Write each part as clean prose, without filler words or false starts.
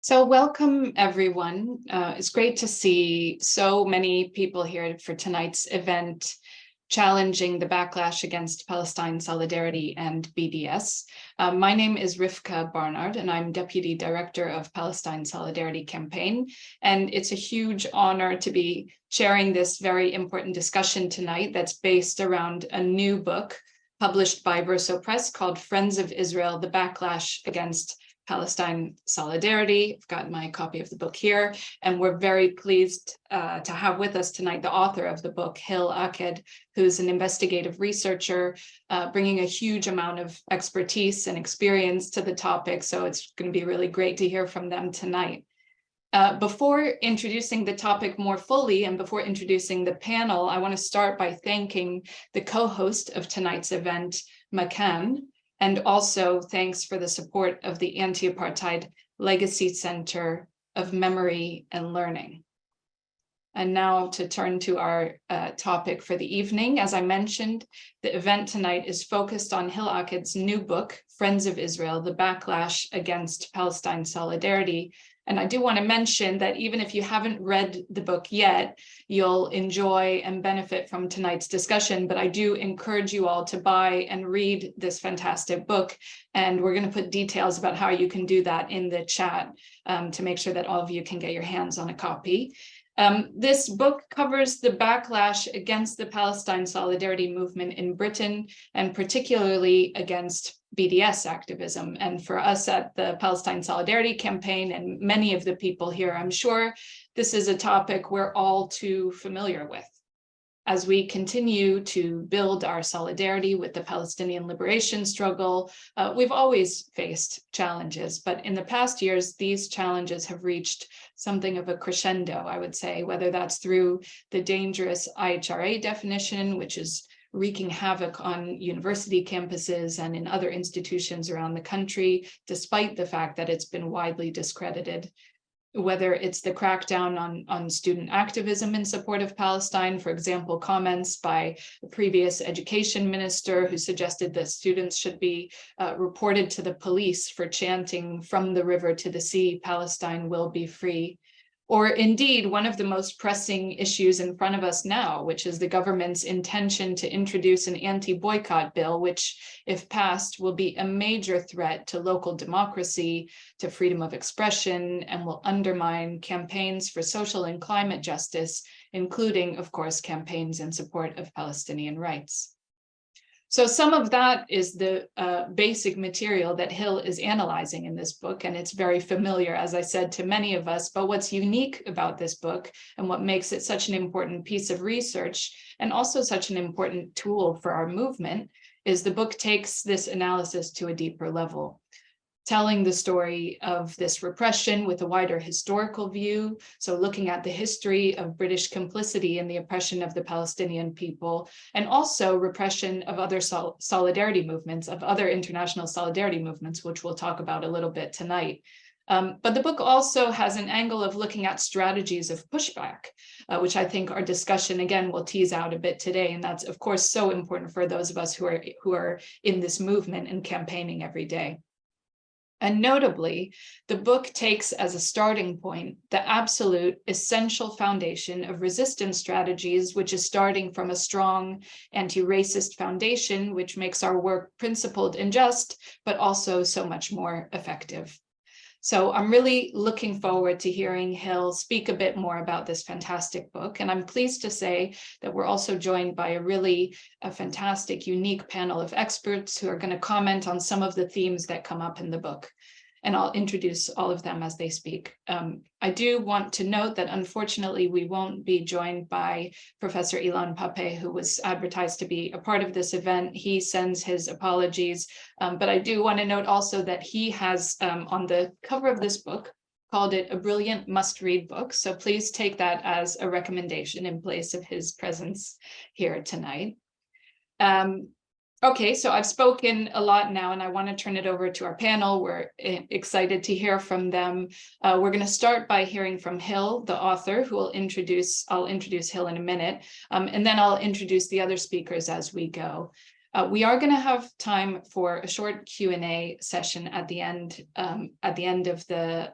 So welcome, everyone. It's great to see so many people here for tonight's event, challenging the backlash against Palestine Solidarity and BDS. My name is Ryvka Barnard, and I'm Deputy Director of Palestine Solidarity Campaign. And it's a huge honor to be chairing this very important discussion tonight that's based around a new book published by Verso Press called Friends of Israel, the Backlash Against Palestine Solidarity. I've got my copy of the book here, and we're very pleased to have with us tonight the author of the book, Hil Aked, who's an investigative researcher, bringing a huge amount of expertise and experience to the topic. So it's going to be really great to hear from them tonight. Before introducing the topic more fully and before introducing the panel, I want to start by thanking the co-host of tonight's event, Makan, and also thanks for the support of the Anti-apartheid Legacy Center of Memory and Learning. And now to turn to our topic for the evening. As I mentioned, the event tonight is focused on Hil Aked's new book, Friends of Israel, the Backlash Against Palestine Solidarity. And I do want to mention that even if you haven't read the book yet, you'll enjoy and benefit from tonight's discussion. But I do encourage you all to buy and read this fantastic book. And we're going to put details about how you can do that in the chat to make sure that all of you can get your hands on a copy. This book covers the backlash against the Palestine Solidarity movement in Britain, and particularly against BDS activism. And for us at the Palestine Solidarity Campaign and many of the people here, I'm sure this is a topic we're all too familiar with. As we continue to build our solidarity with the Palestinian liberation struggle, we've always faced challenges, but in the past years, these challenges have reached something of a crescendo, I would say, whether that's through the dangerous IHRA definition, which is wreaking havoc on university campuses and in other institutions around the country, despite the fact that it's been widely discredited. Whether it's the crackdown on student activism in support of Palestine, for example, comments by the previous education minister who suggested that students should be reported to the police for chanting from the river to the sea, Palestine will be free. Or indeed, one of the most pressing issues in front of us now, which is the government's intention to introduce an anti-boycott bill, which, if passed, will be a major threat to local democracy, to freedom of expression, and will undermine campaigns for social and climate justice, including, of course, campaigns in support of Palestinian rights. So some of that is the basic material that Hil is analyzing in this book, and it's very familiar, as I said, to many of us. But what's unique about this book and what makes it such an important piece of research and also such an important tool for our movement is the book takes this analysis to a deeper level, telling the story of this repression with a wider historical view. So looking at the history of British complicity in the oppression of the Palestinian people, and also repression of other solidarity movements, of other international solidarity movements, which we'll talk about a little bit tonight. But the book also has an angle of looking at strategies of pushback, which I think our discussion, again, will tease out a bit today. And that's, of course, so important for those of us who are in this movement and campaigning every day. And notably, the book takes as a starting point the absolute essential foundation of resistance strategies, which is starting from a strong anti-racist foundation, which makes our work principled and just, but also so much more effective. So I'm really looking forward to hearing Hil speak a bit more about this fantastic book. And I'm pleased to say that we're also joined by a fantastic, unique panel of experts who are going to comment on some of the themes that come up in the book. And I'll introduce all of them as they speak. I do want to note that unfortunately we won't be joined by Professor Ilan Pape, who was advertised to be a part of this event. He sends his apologies, but I do want to note also that he has on the cover of this book called it a brilliant must-read book. So please take that as a recommendation in place of his presence here tonight. Okay, so I've spoken a lot now, and I want to turn it over to our panel. We're excited to hear from them. We're going to start by hearing from Hil, the author, who I'll introduce Hil in a minute, and then I'll introduce the other speakers as we go. We are going to have time for a short Q&A session at the end of the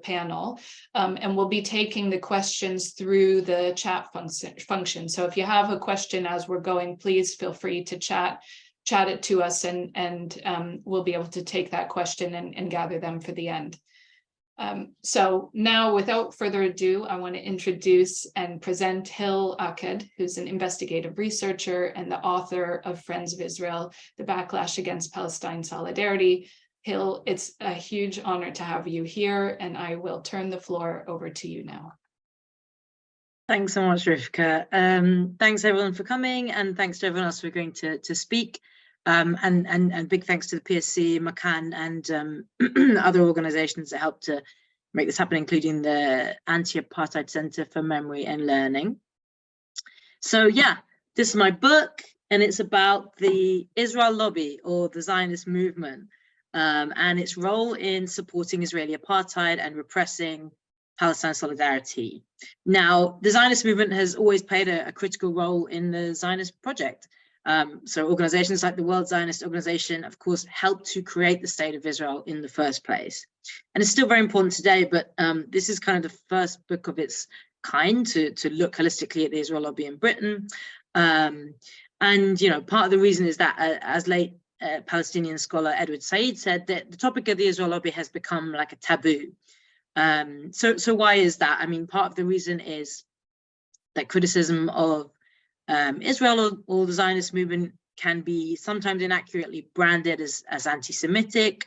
panel, and we'll be taking the questions through the chat function. So if you have a question as we're going, please feel free to chat it to us, and we'll be able to take that question and gather them for the end. So now, without further ado, I want to introduce and present Hil Aked, who's an investigative researcher and the author of Friends of Israel, The Backlash Against Palestine Solidarity. Hil, it's a huge honor to have you here, and I will turn the floor over to you now. Thanks so much, Ryvka. Thanks everyone for coming, and thanks to everyone else for going to speak. And big thanks to the PSC, Makan, and other organizations that helped to make this happen, including the Anti-Apartheid Center for Memory and Learning. So yeah, this is my book, and it's about the Israel lobby, or the Zionist movement, and its role in supporting Israeli apartheid and repressing Palestine solidarity. Now, the Zionist movement has always played a critical role in the Zionist project. So organizations like the World Zionist Organization, of course, helped to create the state of Israel in the first place. And it's still very important today, but this is kind of the first book of its kind to look holistically at the Israel lobby in Britain. And, you know, part of the reason is that, as late Palestinian scholar Edward Said said, that the topic of the Israel lobby has become like a taboo. So why is that? I mean, part of the reason is that criticism of Israel or the Zionist movement can be sometimes inaccurately branded as anti-Semitic.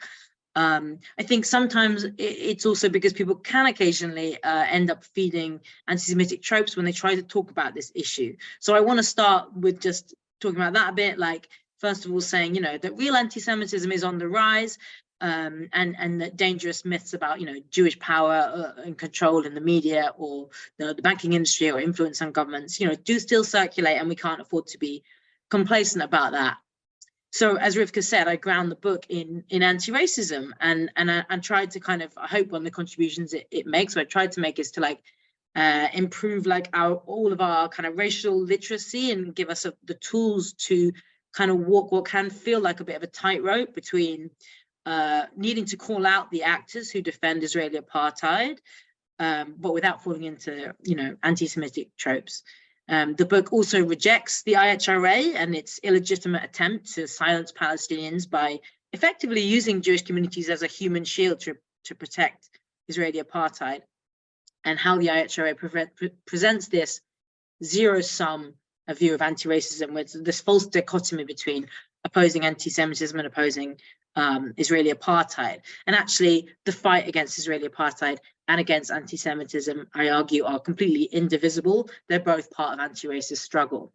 I think sometimes it's also because people can occasionally end up feeding anti-Semitic tropes when they try to talk about this issue. So I want to start with just talking about that a bit, like, first of all, saying, you know, that real anti-Semitism is on the rise, and that dangerous myths about, you know, Jewish power and control in the media, or the banking industry, or influence on governments, you know, do still circulate, and we can't afford to be complacent about that. So, as Ryvka said, I ground the book in anti-racism, and I tried to kind of, I hope one of the contributions it makes, what I tried to make, is to like improve like all of our kind of racial literacy, and give us the tools to kind of walk what can feel like a bit of a tightrope between needing to call out the actors who defend Israeli apartheid, but without falling into, you know, anti-Semitic tropes. The book also rejects the IHRA and its illegitimate attempt to silence Palestinians by effectively using Jewish communities as a human shield to protect Israeli apartheid, and how the IHRA presents this zero-sum view of anti-racism, with this false dichotomy between opposing anti-Semitism and opposing Israeli apartheid. And actually, the fight against Israeli apartheid and against anti-Semitism, I argue, are completely indivisible. They're both part of anti-racist struggle.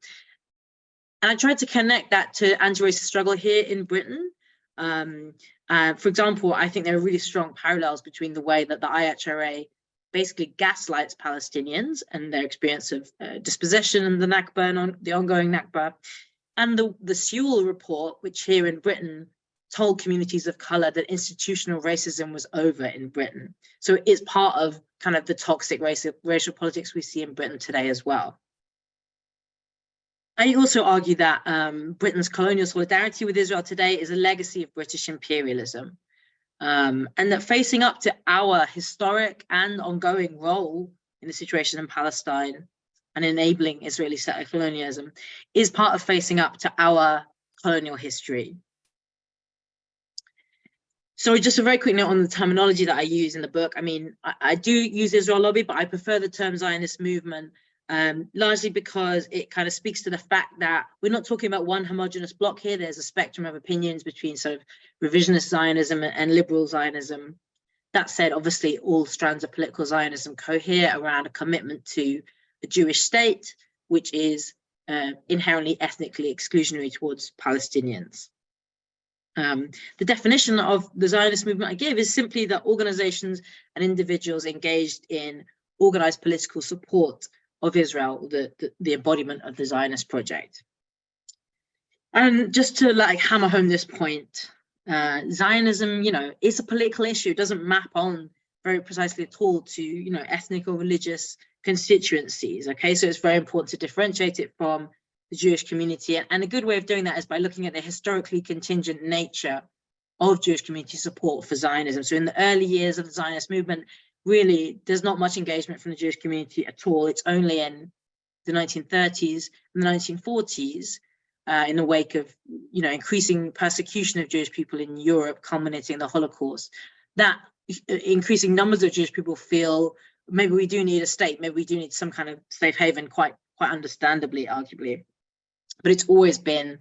And I tried to connect that to anti-racist struggle here in Britain. For example, I think there are really strong parallels between the way that the IHRA basically gaslights Palestinians and their experience of dispossession and the Nakba, and the ongoing Nakba, and the Sewell report, which here in Britain told communities of color that institutional racism was over in Britain. So it is part of kind of the toxic racial politics we see in Britain today as well. I also argue that Britain's colonial solidarity with Israel today is a legacy of British imperialism, and that facing up to our historic and ongoing role in the situation in Palestine and enabling Israeli settler colonialism is part of facing up to our colonial history. So just a very quick note on the terminology that I use in the book. I mean, I do use Israel lobby, but I prefer the term Zionist movement, largely because it kind of speaks to the fact that we're not talking about one homogenous block here. There's a spectrum of opinions between sort of revisionist Zionism and liberal Zionism. That said, obviously, all strands of political Zionism cohere around a commitment to a Jewish state, which is inherently ethnically exclusionary towards Palestinians. The definition of the Zionist movement I give is simply that organizations and individuals engaged in organized political support of Israel, the embodiment of the Zionist project. And just to like hammer home this point, Zionism, you know, is a political issue. It doesn't map on very precisely at all to, you know, ethnic or religious constituencies. Okay, so it's very important to differentiate it from the Jewish community. And a good way of doing that is by looking at the historically contingent nature of Jewish community support for Zionism. So in the early years of the Zionist movement, really, there's not much engagement from the Jewish community at all. It's only in the 1930s and the 1940s, in the wake of, increasing persecution of Jewish people in Europe, culminating in the Holocaust, that increasing numbers of Jewish people feel maybe we do need a state, maybe we do need some kind of safe haven, quite understandably, arguably. But it's always been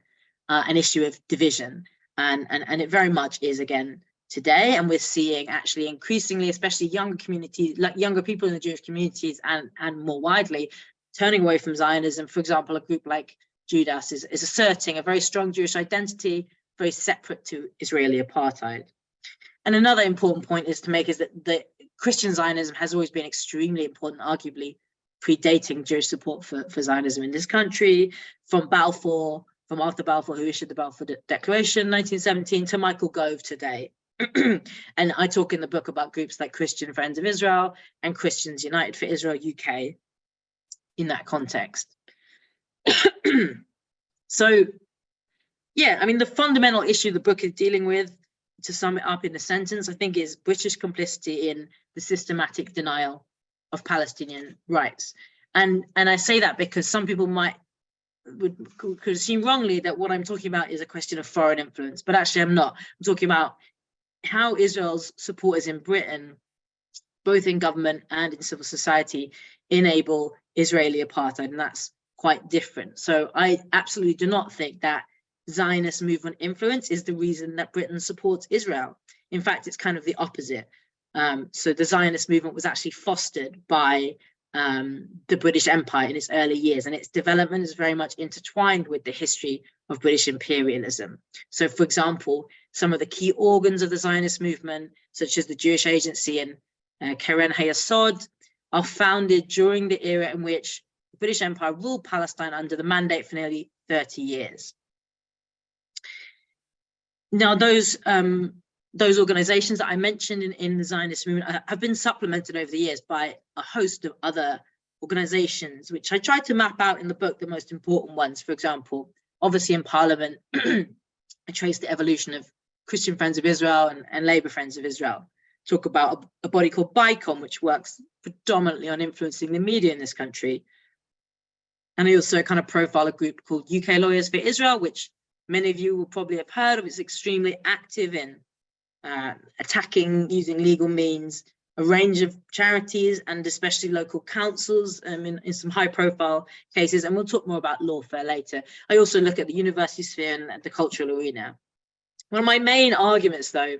an issue of division, and it very much is again today. And we're seeing actually increasingly, especially younger communities, like younger people in the Jewish communities, and more widely, turning away from Zionism. For example, a group like Judas is asserting a very strong Jewish identity, very separate to Israeli apartheid. And another important point is to make is that the Christian Zionism has always been extremely important, arguably predating Jewish support for Zionism in this country, from Balfour, from after Balfour, who issued the Balfour Declaration in 1917, to Michael Gove today. And I talk in the book about groups like Christian Friends of Israel and Christians United for Israel UK in that context. So, yeah, I mean, the fundamental issue the book is dealing with, to sum it up in a sentence, I think, is British complicity in the systematic denial of Palestinian rights. And I say that because some people could assume wrongly that what I'm talking about is a question of foreign influence, but actually I'm not. I'm talking about how Israel's supporters in Britain, both in government and in civil society, enable Israeli apartheid, and that's quite different. So I absolutely do not think that Zionist movement influence is the reason that Britain supports Israel. In fact, it's kind of the opposite. So the Zionist movement was actually fostered by the British Empire in its early years, and its development is very much intertwined with the history of British imperialism. So, for example, some of the key organs of the Zionist movement, such as the Jewish Agency and Keren Hayesod, are founded during the era in which the British Empire ruled Palestine under the mandate for nearly 30 years. Now, those organizations that I mentioned in the Zionist movement have been supplemented over the years by a host of other organizations, which I tried to map out in the book, the most important ones. For example, obviously in Parliament, I traced the evolution of Christian Friends of Israel and Labour Friends of Israel. Talk about a body called BICOM, which works predominantly on influencing the media in this country. And I also kind of profile a group called UK Lawyers for Israel, which many of you will probably have heard of. It's extremely active in attacking, using legal means, a range of charities and especially local councils in some high profile cases. And we'll talk more about lawfare later. I also look at the university sphere and the cultural arena. One of my main arguments, though,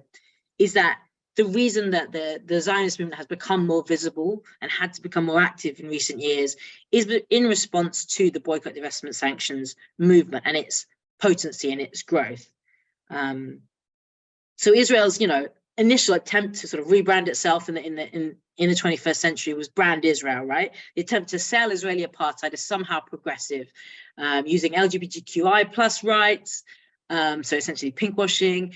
is that the reason that the Zionist movement has become more visible and had to become more active in recent years is in response to the boycott, divestment, sanctions movement and its potency and its growth. So Israel's, initial attempt to sort of rebrand itself in the 21st century was Brand Israel, right? The attempt to sell Israeli apartheid as somehow progressive, using LGBTQI plus rights, so essentially pinkwashing,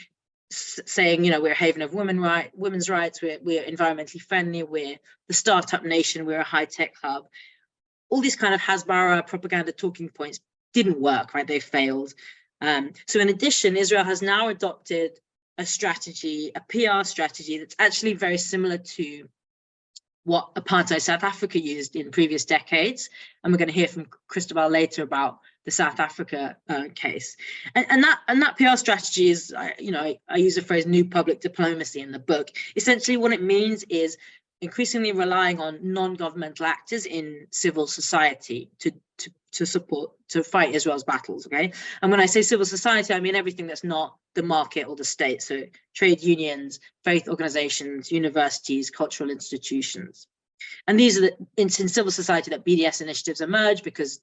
saying, we're a haven of women's rights, we're environmentally friendly, we're the startup nation, we're a high-tech hub. All these kind of Hasbara propaganda talking points didn't work, right? They failed. So in addition, Israel has now adopted a strategy, a PR strategy that's actually very similar to what apartheid South Africa used in previous decades. And we're going to hear from Christabel later about the South Africa case. And that PR strategy is, I use the phrase new public diplomacy in the book. Essentially what it means is increasingly relying on non-governmental actors in civil society to fight Israel's battles, okay? And when I say civil society, I mean everything that's not the market or the state, so trade unions, faith organizations, universities, cultural institutions. And these are in civil society that BDS initiatives emerge because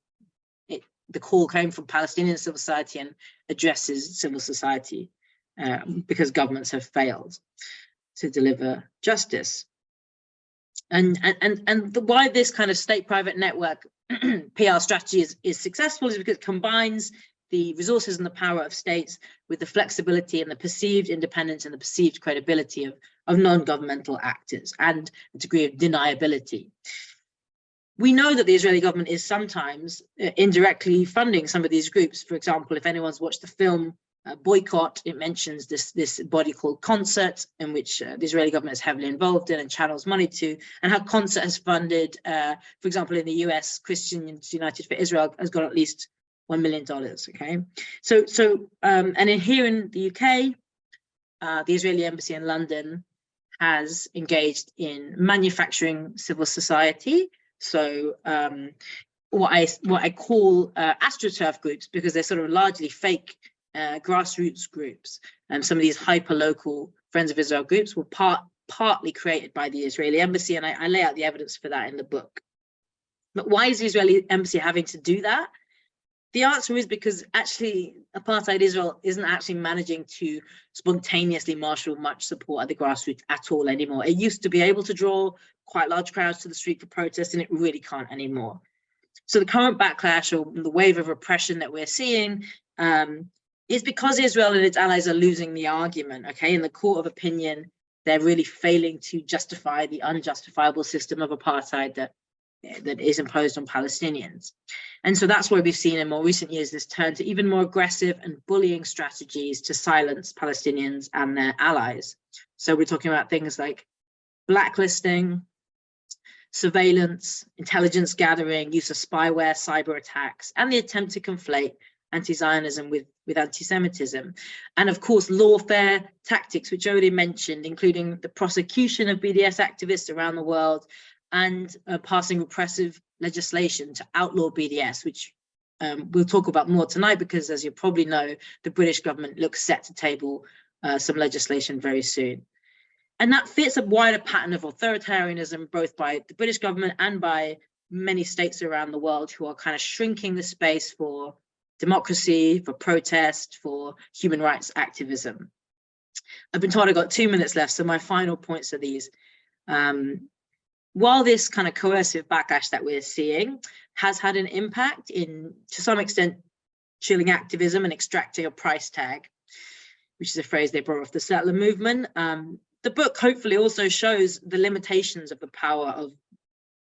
the call came from Palestinian civil society and addresses civil society because governments have failed to deliver justice. And why this kind of state-private network PR strategy is successful is because it combines the resources and the power of states with the flexibility and the perceived independence and the perceived credibility of non-governmental actors and a degree of deniability. We know that the Israeli government is sometimes indirectly funding some of these groups. For example, if anyone's watched the film Boycott, it mentions this body called Concert, in which the Israeli government is heavily involved in and channels money to, and how Concert has funded, for example, in the US, Christians United for Israel has got at least $1 million. Okay, and here in the UK, the Israeli embassy in London has engaged in manufacturing civil society. So what I call astroturf groups, because they're sort of largely fake grassroots groups. And some of these hyper-local Friends of Israel groups were partly created by the Israeli embassy, and I lay out the evidence for that in the book. But why is the Israeli embassy having to do that? The answer is because actually apartheid Israel isn't actually managing to spontaneously marshal much support at the grassroots at all anymore. It used to be able to draw quite large crowds to the street for protest, and it really can't anymore. So the current backlash, or the wave of repression that we're seeing, is because Israel and its allies are losing the argument, okay? In the court of opinion, they're really failing to justify the unjustifiable system of apartheid that is imposed on Palestinians. And so that's why we've seen in more recent years this turn to even more aggressive and bullying strategies to silence Palestinians and their allies. So we're talking about things like blacklisting, surveillance, intelligence gathering, use of spyware, cyber attacks, and the attempt to conflate anti-Zionism with anti-Semitism. And of course, lawfare tactics, which I already mentioned, including the prosecution of BDS activists around the world, and passing repressive legislation to outlaw BDS, which we'll talk about more tonight, because as you probably know, the British government looks set to table some legislation very soon. And that fits a wider pattern of authoritarianism, both by the British government and by many states around the world who are kind of shrinking the space for democracy, for protest, for human rights activism. I've been told I've got 2 minutes left, so my final points are these. While this kind of coercive backlash that we're seeing has had an impact in, to some extent, chilling activism and extracting a price tag, which is a phrase they brought off the settler movement, the book hopefully also shows the limitations of the power of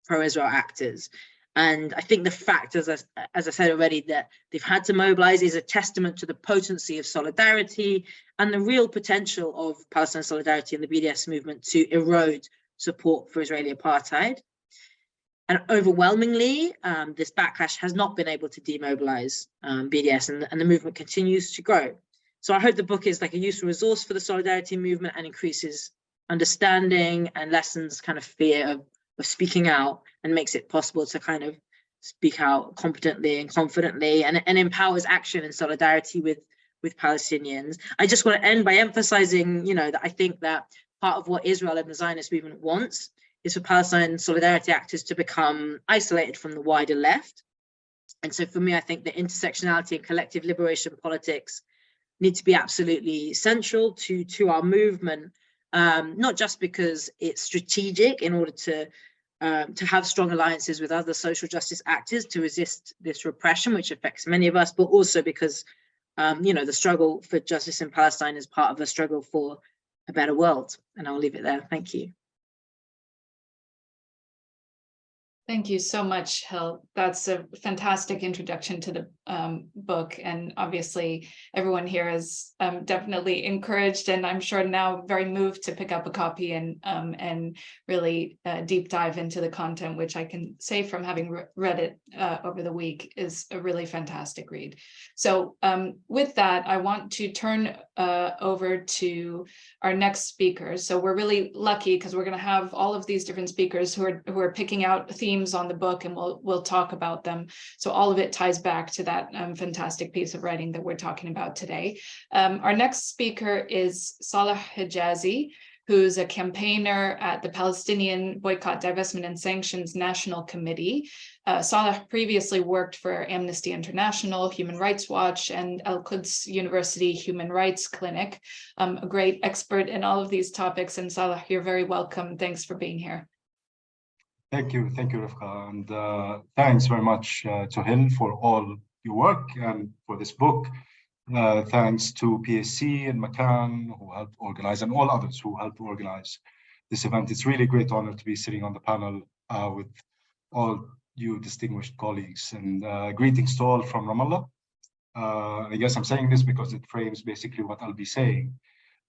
pro-Israel actors. And I think the fact, as I said already, that they've had to mobilize is a testament to the potency of solidarity and the real potential of Palestine solidarity and the BDS movement to erode support for Israeli apartheid. And overwhelmingly, this backlash has not been able to demobilize BDS, and the movement continues to grow. So I hope the book is like a useful resource for the solidarity movement and increases understanding and lessens kind of fear of speaking out, and makes it possible to kind of speak out competently and confidently, and empowers action and solidarity with Palestinians. I just want to end by emphasizing, that I think that part of what Israel and the Zionist movement wants is for Palestine solidarity actors to become isolated from the wider left. And so for me, I think that intersectionality and collective liberation politics need to be absolutely central to our movement, not just because it's strategic in order to have strong alliances with other social justice actors to resist this repression, which affects many of us, but also because, the struggle for justice in Palestine is part of the struggle for a better world. And I'll leave it there. Thank you. Thank you so much, Hil. That's a fantastic introduction to the book. And obviously, everyone here is definitely encouraged, and I'm sure now very moved to pick up a copy and really deep dive into the content, which I can say from having read it over the week is a really fantastic read. So with that, I want to turn over to our next speaker. So we're really lucky because we're going to have all of these different speakers who are picking out themes on the book, and we'll talk about them. So all of it ties back to that fantastic piece of writing that we're talking about today. Our next speaker is Saleh Hijazi, who's a campaigner at the Palestinian Boycott, Divestment and Sanctions National Committee. Saleh previously worked for Amnesty International, Human Rights Watch, and Al-Quds University Human Rights Clinic. A great expert in all of these topics. And Saleh, you're very welcome. Thanks for being here. Thank you, Ryvka, and thanks very much to Hil for all your work and for this book. Thanks to PSC and Makan who helped organize, and all others who helped organize this event. It's really a great honor to be sitting on the panel with all you distinguished colleagues, and greetings to all from Ramallah. I guess I'm saying this because it frames basically what I'll be saying.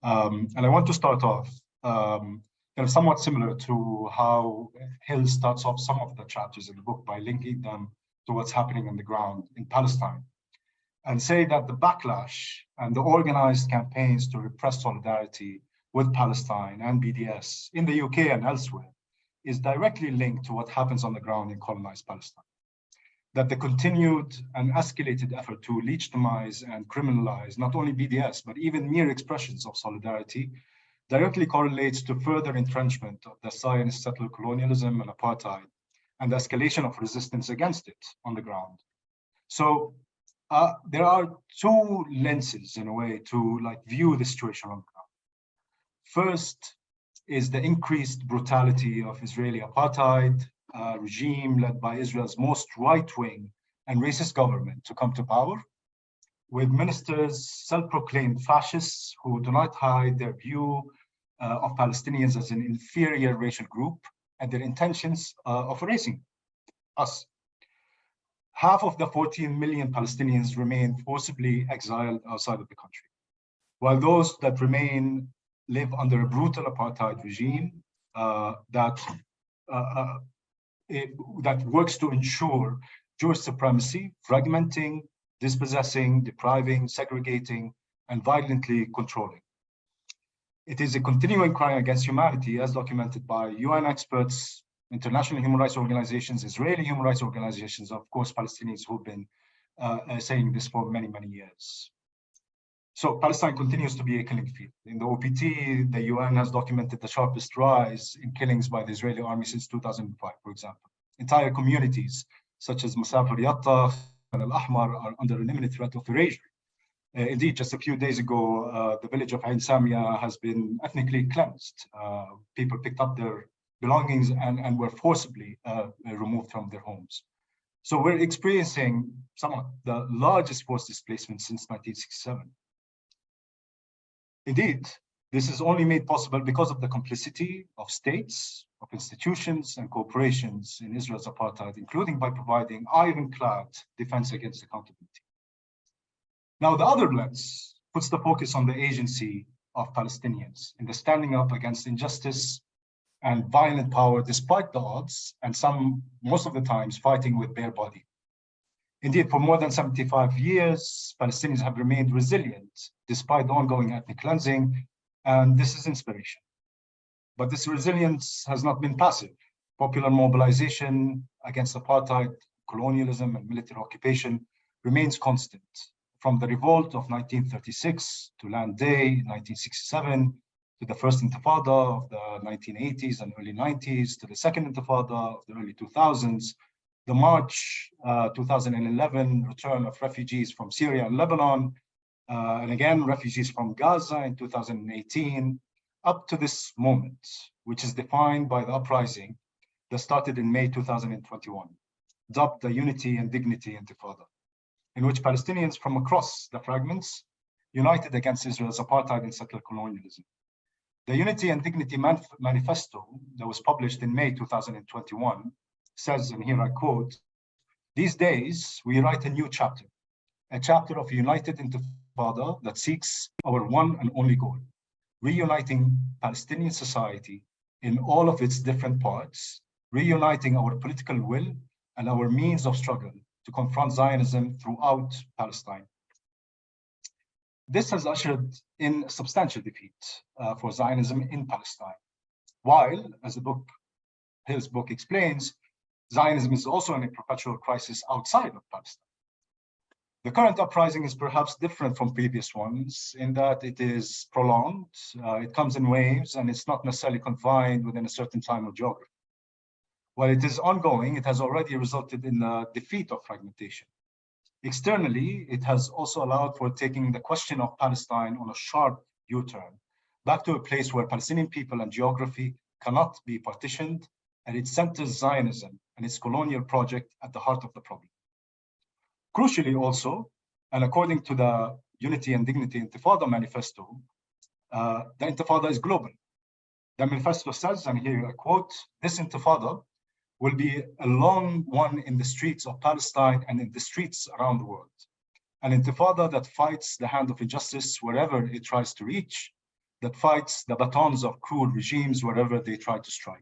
And I want to start off kind of somewhat similar to how Hil starts off some of the chapters in the book by linking them to what's happening on the ground in Palestine, and say that the backlash and the organized campaigns to repress solidarity with Palestine and BDS in the UK and elsewhere is directly linked to what happens on the ground in colonized Palestine. That the continued and escalated effort to legitimize and criminalize not only BDS, but even mere expressions of solidarity directly correlates to further entrenchment of the Zionist settler colonialism and apartheid and the escalation of resistance against it on the ground. So there are two lenses in a way to view the situation on the ground. First is the increased brutality of Israeli apartheid regime led by Israel's most right-wing and racist government to come to power, with ministers self-proclaimed fascists who do not hide their view of Palestinians as an inferior racial group and their intentions of erasing us. Half of the 14 million Palestinians remain forcibly exiled outside of the country, while those that remain live under a brutal apartheid regime that works to ensure Jewish supremacy, fragmenting, dispossessing, depriving, segregating, and violently controlling. It is a continuing crime against humanity, as documented by UN experts, international human rights organizations, Israeli human rights organizations, of course, Palestinians who've been saying this for many, many years. So Palestine continues to be a killing field. In the OPT, the UN has documented the sharpest rise in killings by the Israeli army since 2005, for example. Entire communities, such as Masafir Yatta and Al-Ahmar, are under an imminent threat of erasure. Indeed, just a few days ago, the village of Ain Samia has been ethnically cleansed. People picked up their belongings and were forcibly removed from their homes. So we're experiencing some of the largest forced displacement since 1967. Indeed, this is only made possible because of the complicity of states, of institutions and corporations in Israel's apartheid, including by providing ironclad defense against accountability. Now, the other lens puts the focus on the agency of Palestinians in the standing up against injustice and violent power despite the odds, and most of the times, fighting with bare body. Indeed, for more than 75 years, Palestinians have remained resilient despite the ongoing ethnic cleansing, and this is inspiration. But this resilience has not been passive. Popular mobilization against apartheid, colonialism, and military occupation remains constant. From the revolt of 1936 to Land Day in 1967, to the first Intifada of the 1980s and early 90s, to the second Intifada of the early 2000s, the March 2011 return of refugees from Syria and Lebanon, and again, refugees from Gaza in 2018, up to this moment, which is defined by the uprising that started in May 2021, dubbed the Unity and Dignity Intifada, in which Palestinians from across the fragments united against Israel's apartheid and settler colonialism. The Unity and Dignity Manifesto that was published in May 2021 says, and here I quote, "These days we write a new chapter, a chapter of united intifada that seeks our one and only goal, reuniting Palestinian society in all of its different parts, reuniting our political will and our means of struggle to confront Zionism throughout Palestine." This has ushered in a substantial defeat for Zionism in Palestine, while, as Hil's book explains, Zionism is also in a perpetual crisis outside of Palestine. The current uprising is perhaps different from previous ones in that it is prolonged, it comes in waves, and it's not necessarily confined within a certain time or geography. While it is ongoing, it has already resulted in the defeat of fragmentation. Externally, it has also allowed for taking the question of Palestine on a sharp U-turn, back to a place where Palestinian people and geography cannot be partitioned, and it centers Zionism and its colonial project at the heart of the problem. Crucially also, and according to the Unity and Dignity Intifada Manifesto, the Intifada is global. The manifesto says, and here I quote, "This Intifada will be a long one in the streets of Palestine and in the streets around the world. An intifada that fights the hand of injustice wherever it tries to reach, that fights the batons of cruel regimes wherever they try to strike.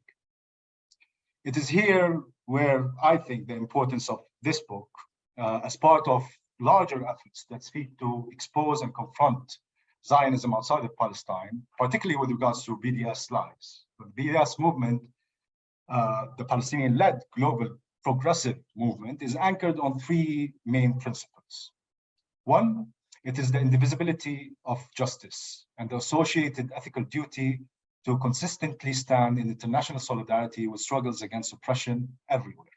It is here where I think the importance of this book, as part of larger efforts that seek to expose and confront Zionism outside of Palestine, particularly with regards to BDS lives. The BDS movement, the Palestinian-led global progressive movement, is anchored on three main principles. One, it is the indivisibility of justice and the associated ethical duty to consistently stand in international solidarity with struggles against oppression everywhere.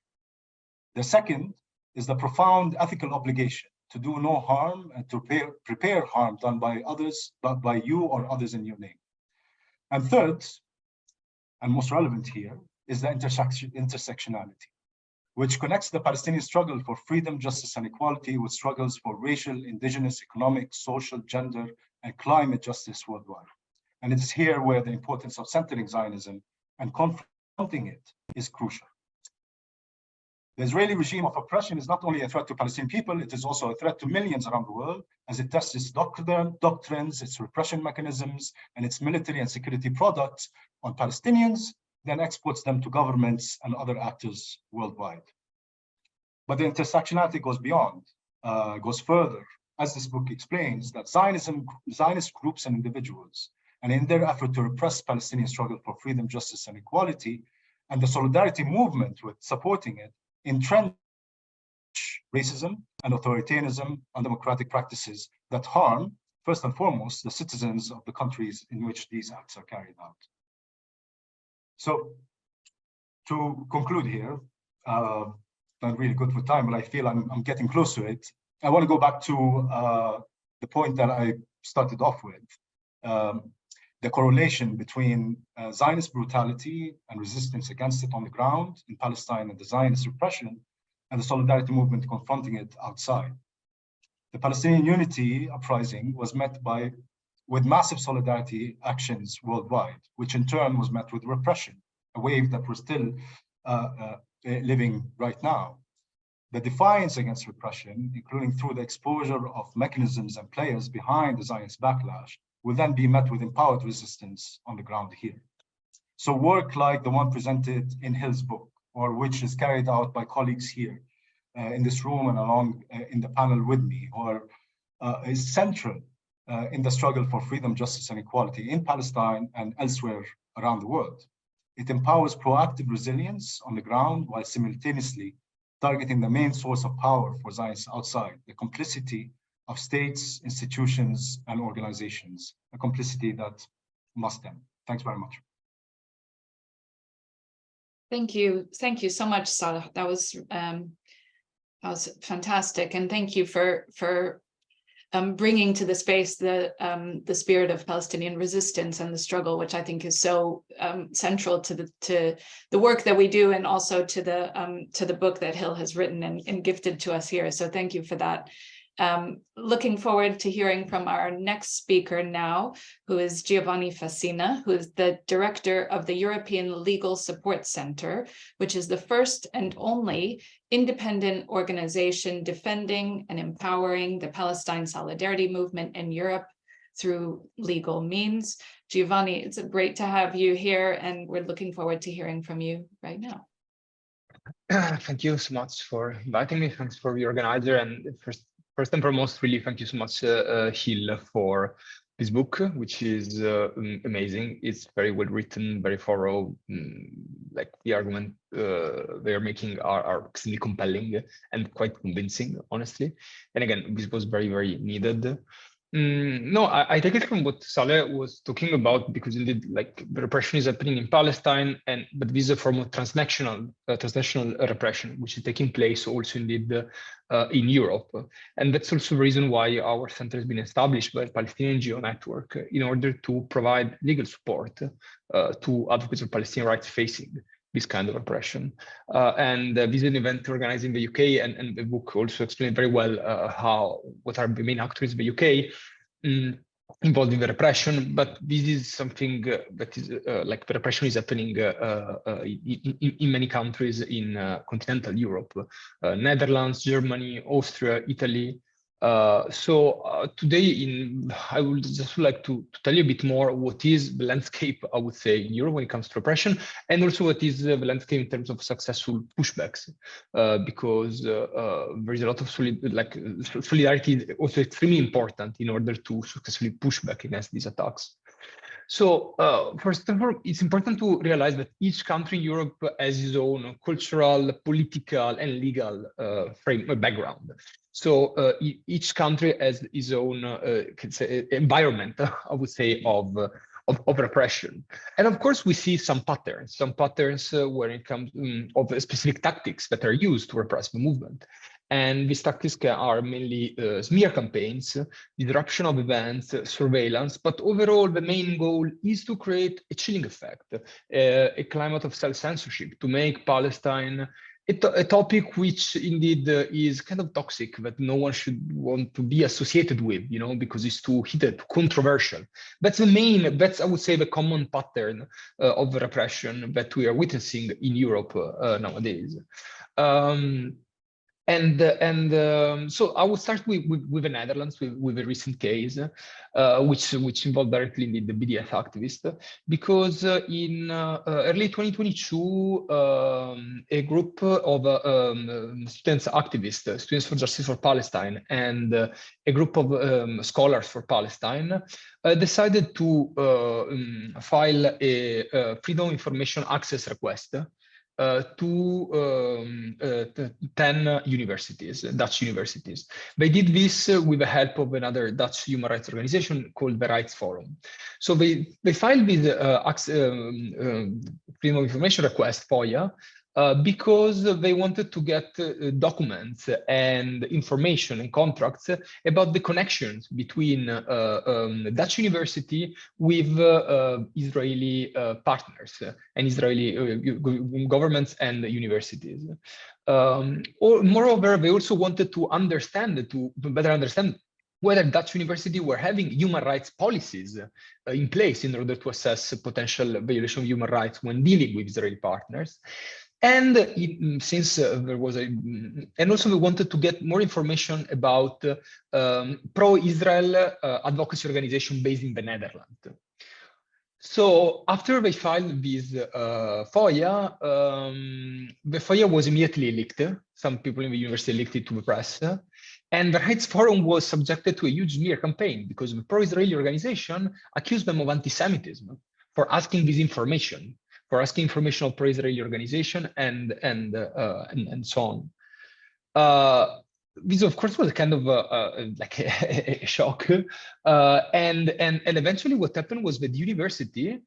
The second is the profound ethical obligation to do no harm and to prepare harm done by others, but by you or others in your name. And third, and most relevant here, is the intersectionality, which connects the Palestinian struggle for freedom, justice, and equality with struggles for racial, indigenous, economic, social, gender, and climate justice worldwide. And it is here where the importance of centering Zionism and confronting it is crucial. The Israeli regime of oppression is not only a threat to Palestinian people, it is also a threat to millions around the world as it tests its doctrines, its repression mechanisms, and its military and security products on Palestinians, then exports them to governments and other actors worldwide. But the intersectionality goes beyond, goes further, as this book explains, that Zionist groups and individuals, and in their effort to repress Palestinian struggle for freedom, justice, and equality, and the solidarity movement with supporting it, entrench racism and authoritarianism, undemocratic practices that harm, first and foremost, the citizens of the countries in which these acts are carried out. So, to conclude here, not really good for time, but I feel I'm getting close to it. I want to go back to the point that I started off with, the correlation between Zionist brutality and resistance against it on the ground in Palestine and the Zionist repression and the solidarity movement confronting it outside. The Palestinian Unity Uprising was met with massive solidarity actions worldwide, which in turn was met with repression, a wave that we're still living right now. The defiance against repression, including through the exposure of mechanisms and players behind the Zionist backlash, will then be met with empowered resistance on the ground here. So work like the one presented in Hil's book, or which is carried out by colleagues here in this room and along in the panel with me, or is central in the struggle for freedom, justice, and equality in Palestine and elsewhere around the world. It empowers proactive resilience on the ground while simultaneously targeting the main source of power for Zionists outside, the complicity of states, institutions, and organizations, a complicity that must end. Thanks very much. Thank you. Thank you so much, Saleh. That was fantastic. And thank you for bringing to the space the spirit of Palestinian resistance and the struggle, which I think is so central to the work that we do, and also to the book that Hil has written and gifted to us here. So thank you for that. Looking forward to hearing from our next speaker now, who is Giovanni Fassina, who is the director of the European Legal Support Center, which is the first and only independent organization defending and empowering the Palestine solidarity movement in Europe through legal means. Giovanni, it's great to have you here, and we're looking forward to hearing from you right now. Thank you so much for inviting me. Thanks for the organizer, and First and foremost, really thank you so much, Hil, for this book, which is amazing. It's very well written, very thorough. Like the argument they are making are extremely compelling and quite convincing, honestly. And again, this was very, very needed. No, I take it from what Saleh was talking about, because indeed, like, the repression is happening in Palestine, but this is a form of transnational repression, which is taking place also indeed in Europe. And that's also the reason why our center has been established by the Palestinian NGO network in order to provide legal support to advocates of Palestinian rights facing this kind of oppression. And this is an event organized in the UK, and the book also explained very well what are the main actors in the UK. involved in the repression, but this is something that is like the repression is happening in many countries in continental Europe, Netherlands, Germany, Austria, Italy. Today I would just like to tell you a bit more what is the landscape, I would say, in Europe when it comes to repression, and also what is the landscape in terms of successful pushbacks, because there is a lot of solidarity is also extremely important in order to successfully push back against these attacks. So first of all, it's important to realize that each country in Europe has its own cultural, political, and legal background. So each country has its own environment, I would say, of repression. And of course, we see some patterns when it comes of specific tactics that are used to repress the movement. And these tactics are mainly smear campaigns, disruption of events, surveillance, but overall the main goal is to create a chilling effect, a climate of self-censorship, to make Palestine a topic which indeed is kind of toxic, that no one should want to be associated with, you know, because it's too heated, too controversial. That's I would say, the common pattern of the repression that we are witnessing in Europe nowadays. So I will start with the Netherlands, with a recent case, which involved directly the BDS activist, because in early 2022, a group of Students for Justice for Palestine, and a group of scholars for Palestine decided to file a Freedom of Information Access request to 10 universities, Dutch universities. They did this with the help of another Dutch human rights organization called the Rights Forum. So they filed this Freedom of Information request, FOIA, because they wanted to get documents and information and contracts about the connections between Dutch university with Israeli partners and Israeli governments and universities. Moreover, they also wanted to better understand whether Dutch university were having human rights policies in place in order to assess potential violation of human rights when dealing with Israeli partners. And since there was and also we wanted to get more information about pro-Israel advocacy organization based in the Netherlands. So after they filed this FOIA, the FOIA was immediately leaked. Some people in the university leaked it to the press. And the Rights Forum was subjected to a huge smear campaign because the pro-Israeli organization accused them of anti-Semitism for asking this information, for asking information of pro-Israeli organization and so on. This, of course, was kind of like a shock. And eventually what happened was that the university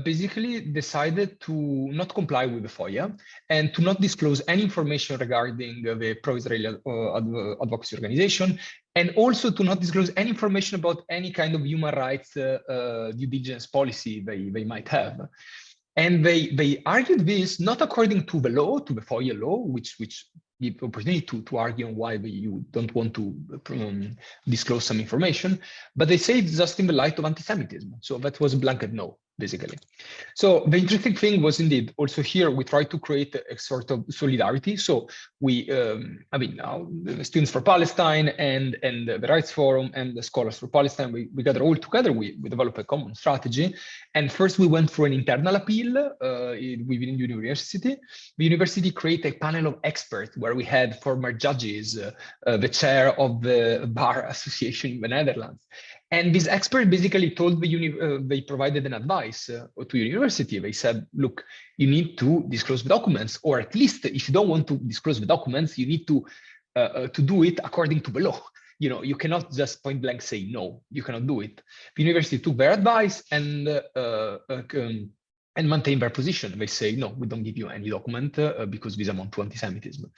basically decided to not comply with the FOIA and to not disclose any information regarding the pro-Israeli advocacy organization, and also to not disclose any information about any kind of human rights due diligence policy they might have. And they argued this not according to the law, to the FOIA law, which give opportunity to argue on why you don't want to disclose some information, but they say it's just in the light of anti-Semitism. So that was a blanket no, basically. So the interesting thing was indeed also here we tried to create a sort of solidarity. So we, now the Students for Palestine and the Rights Forum and the Scholars for Palestine, we gather all together. We develop a common strategy. And first we went through an internal appeal within the university. The university created a panel of experts where we had former judges, the chair of the Bar Association in the Netherlands. And this expert basically told they provided an advice to the university. They said, look, you need to disclose the documents, or at least if you don't want to disclose the documents, you need to do it according to the law. You know, you cannot just point blank say no, you cannot do it. The university took their advice and maintain their position. They say, no, we don't give you any document because this amount to anti-Semitism.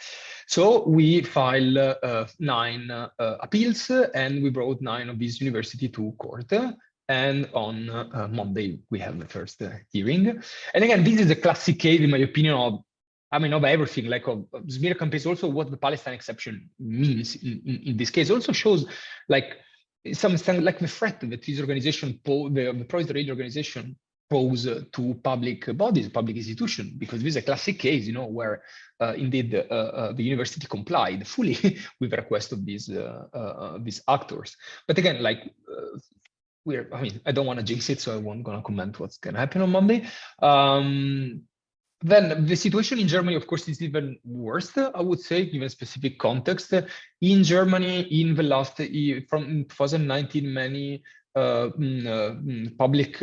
So we filed 9 appeals, and we brought 9 of these university to court. And on Monday, we have the first hearing. And again, this is a classic case, in my opinion, of everything, like of smear campaigns. Also what the Palestine exception means in this case also shows, like, some extent like the threat that this organization, the pro-Israeli organization, pose to public bodies, public institutions, because this is a classic case, you know, where indeed the university complied fully with the request of these actors. But again, like I mean, I don't want to jinx it, so I won't gonna comment what's gonna happen on Monday. Then the situation in Germany, of course, is even worse, I would say, given specific context. In Germany, in the last from 2019, many public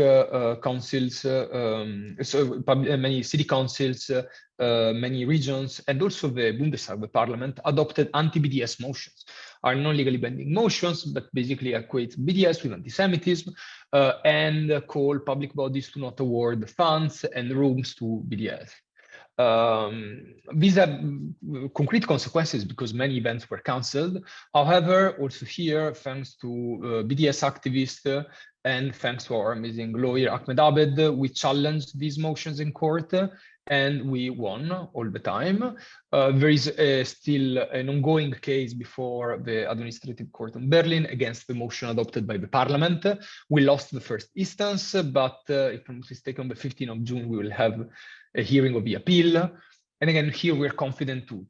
councils, many city councils, many regions, and also the Bundestag, the parliament, adopted anti-BDS motions. Are non-legally binding motions, but basically equate BDS with anti-Semitism and call public bodies to not award funds and rooms to BDS. These have concrete consequences because many events were cancelled. However, also here, thanks to BDS activists and thanks to our amazing lawyer Ahmed Abed, we challenged these motions in court and we won all the time. There is still an ongoing case before the administrative court in Berlin against the motion adopted by the parliament. We lost the first instance, but if I'm not mistaken, on the 15th of June, we will have a hearing of the appeal. And again, here we're confident to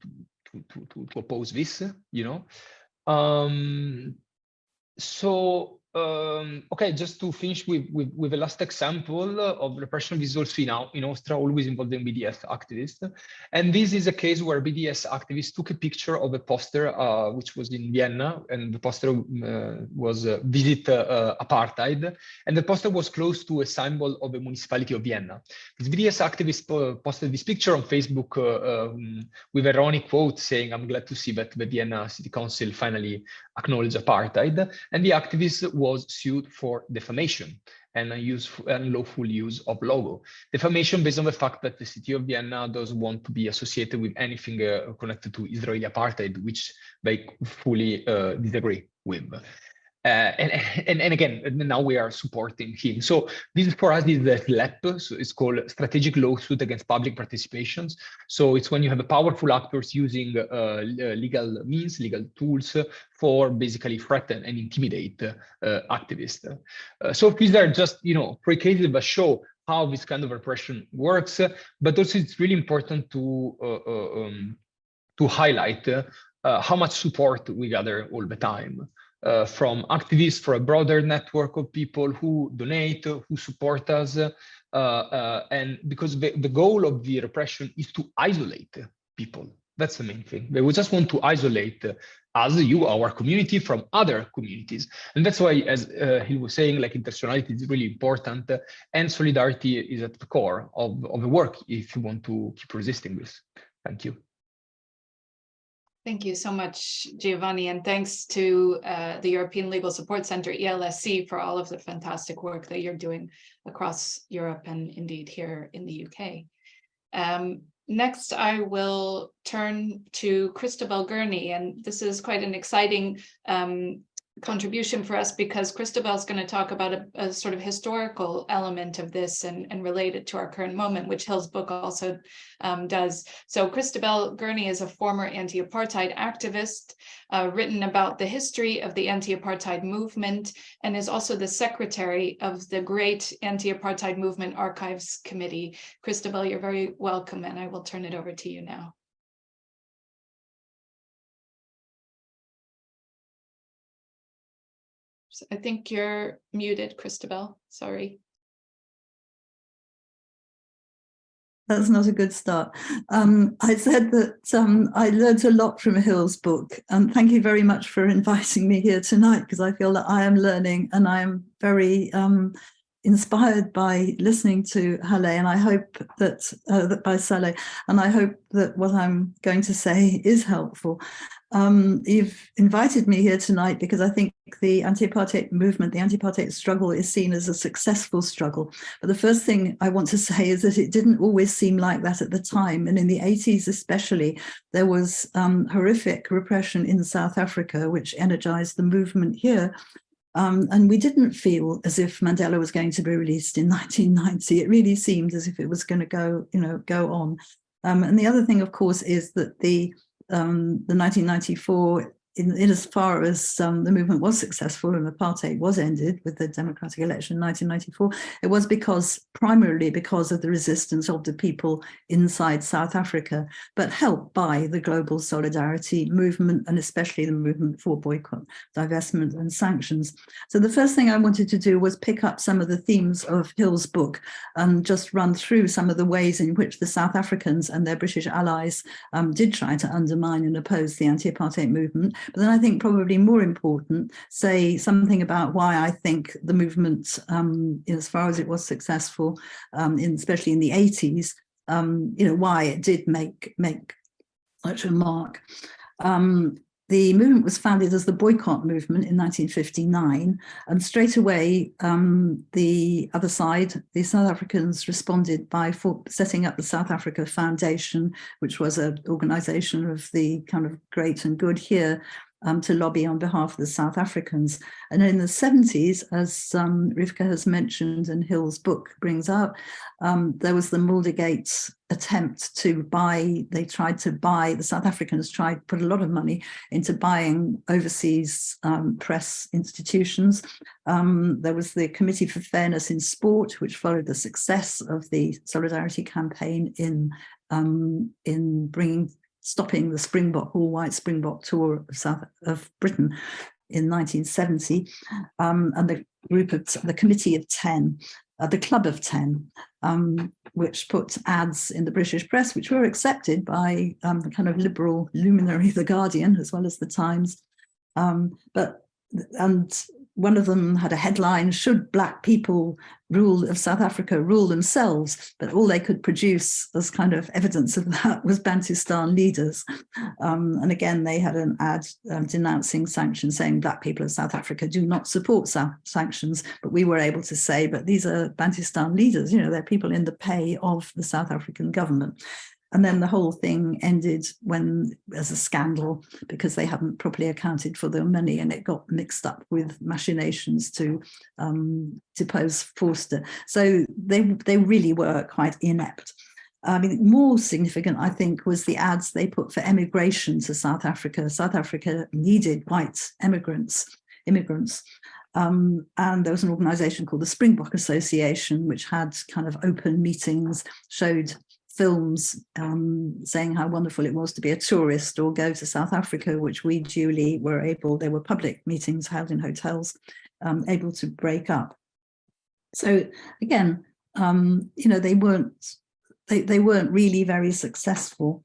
oppose this, you know. Okay, just to finish with the last example of repression is also in Austria, always involving BDS activists. And this is a case where BDS activists took a picture of a poster which was in Vienna, and the poster was Visit Apartheid. And the poster was close to a symbol of the municipality of Vienna. This BDS activist posted this picture on Facebook with an ironic quote saying, "I'm glad to see that the Vienna City Council finally acknowledged apartheid." And the activist was sued for defamation and unlawful use of logo. Defamation based on the fact that the city of Vienna doesn't want to be associated with anything connected to Israeli apartheid, which they fully disagree with. And again, now we are supporting him. So this for us is the SLAP, so it's called Strategic Lawsuit Against Public Participations. So it's when you have a powerful actors using legal means, legal tools for basically threaten and intimidate activists. So these are just, you know, three cases that show how this kind of repression works, but also it's really important to highlight how much support we gather all the time. From activists, for a broader network of people who donate, who support us, and because the goal of the repression is to isolate people. That's the main thing. They would just want to isolate us, you, our community, from other communities. And that's why, as he was saying, like intersectionality is really important, and solidarity is at the core of the work if you want to keep resisting this. Thank you. Thank you so much, Giovanni, and thanks to the European Legal Support Center, ELSC, for all of the fantastic work that you're doing across Europe and indeed here in the UK. Next, I will turn to Christabel Gurney, and this is quite an exciting contribution for us because Christabel is going to talk about a sort of historical element of this and relate it to our current moment, which Hil's book also does. So Christabel Gurney is a former anti-apartheid activist, written about the history of the anti-apartheid movement, and is also the secretary of the Great Anti-Apartheid Movement Archives Committee. Christabel, you're very welcome, and I will turn it over to you now. I think you're muted, Christabel. Sorry. That's not a good start. I said that I learned a lot from Hil's book, and thank you very much for inviting me here tonight, because I feel that I am learning and I am very inspired by listening to Saleh, and I hope that by Saleh, and I hope that what I'm going to say is helpful. You've invited me here tonight because I think the anti-apartheid movement, the anti-apartheid struggle, is seen as a successful struggle. But the first thing I want to say is that it didn't always seem like that at the time. And in the 80s especially, there was horrific repression in South Africa, which energized the movement here. And we didn't feel as if Mandela was going to be released in 1990. It really seemed as if it was going to go on. And the other thing, of course, is that the 1994 in as far as the movement was successful and apartheid was ended with the democratic election in 1994, it was primarily because of the resistance of the people inside South Africa, but helped by the global solidarity movement, and especially the movement for boycott, divestment and sanctions. So the first thing I wanted to do was pick up some of the themes of Hil's book and just run through some of the ways in which the South Africans and their British allies did try to undermine and oppose the anti-apartheid movement. But then I think probably more important, say something about why I think the movement, as far as it was successful, especially in the 80s, why it did make such a mark. The movement was founded as the boycott movement in 1959, and straight away the other side, the South Africans, responded by setting up the South Africa Foundation, which was an organization of the kind of great and good here, to lobby on behalf of the South Africans. And in the 70s, as Ryvka has mentioned and Hil's book brings out, there was the Muldergate attempt to buy, the South Africans tried to put a lot of money into buying overseas press institutions. There was the Committee for Fairness in Sport, which followed the success of the Solidarity campaign in stopping the Springbok, all-white Springbok tour of Britain in 1970, and the Committee of 10, the Club of 10, which put ads in the British press, which were accepted by the kind of liberal luminary, The Guardian, as well as the Times. And one of them had a headline, "Should Black people of South Africa rule themselves?" But all they could produce as kind of evidence of that was Bantustan leaders. And again, they had an ad denouncing sanctions, saying Black people of South Africa do not support sanctions. But we were able to say, but these are Bantustan leaders, they're people in the pay of the South African government. And then the whole thing ended as a scandal, because they hadn't properly accounted for their money, and it got mixed up with machinations to depose Forster. So they really were quite inept. I mean, more significant, I think, was the ads they put for emigration to South Africa. South Africa needed white immigrants. And there was an organization called the Springbok Association, which had kind of open meetings, showed films saying how wonderful it was to be a tourist or go to South Africa, which we duly were able, there were public meetings held in hotels, able to break up. So again, they weren't really very successful.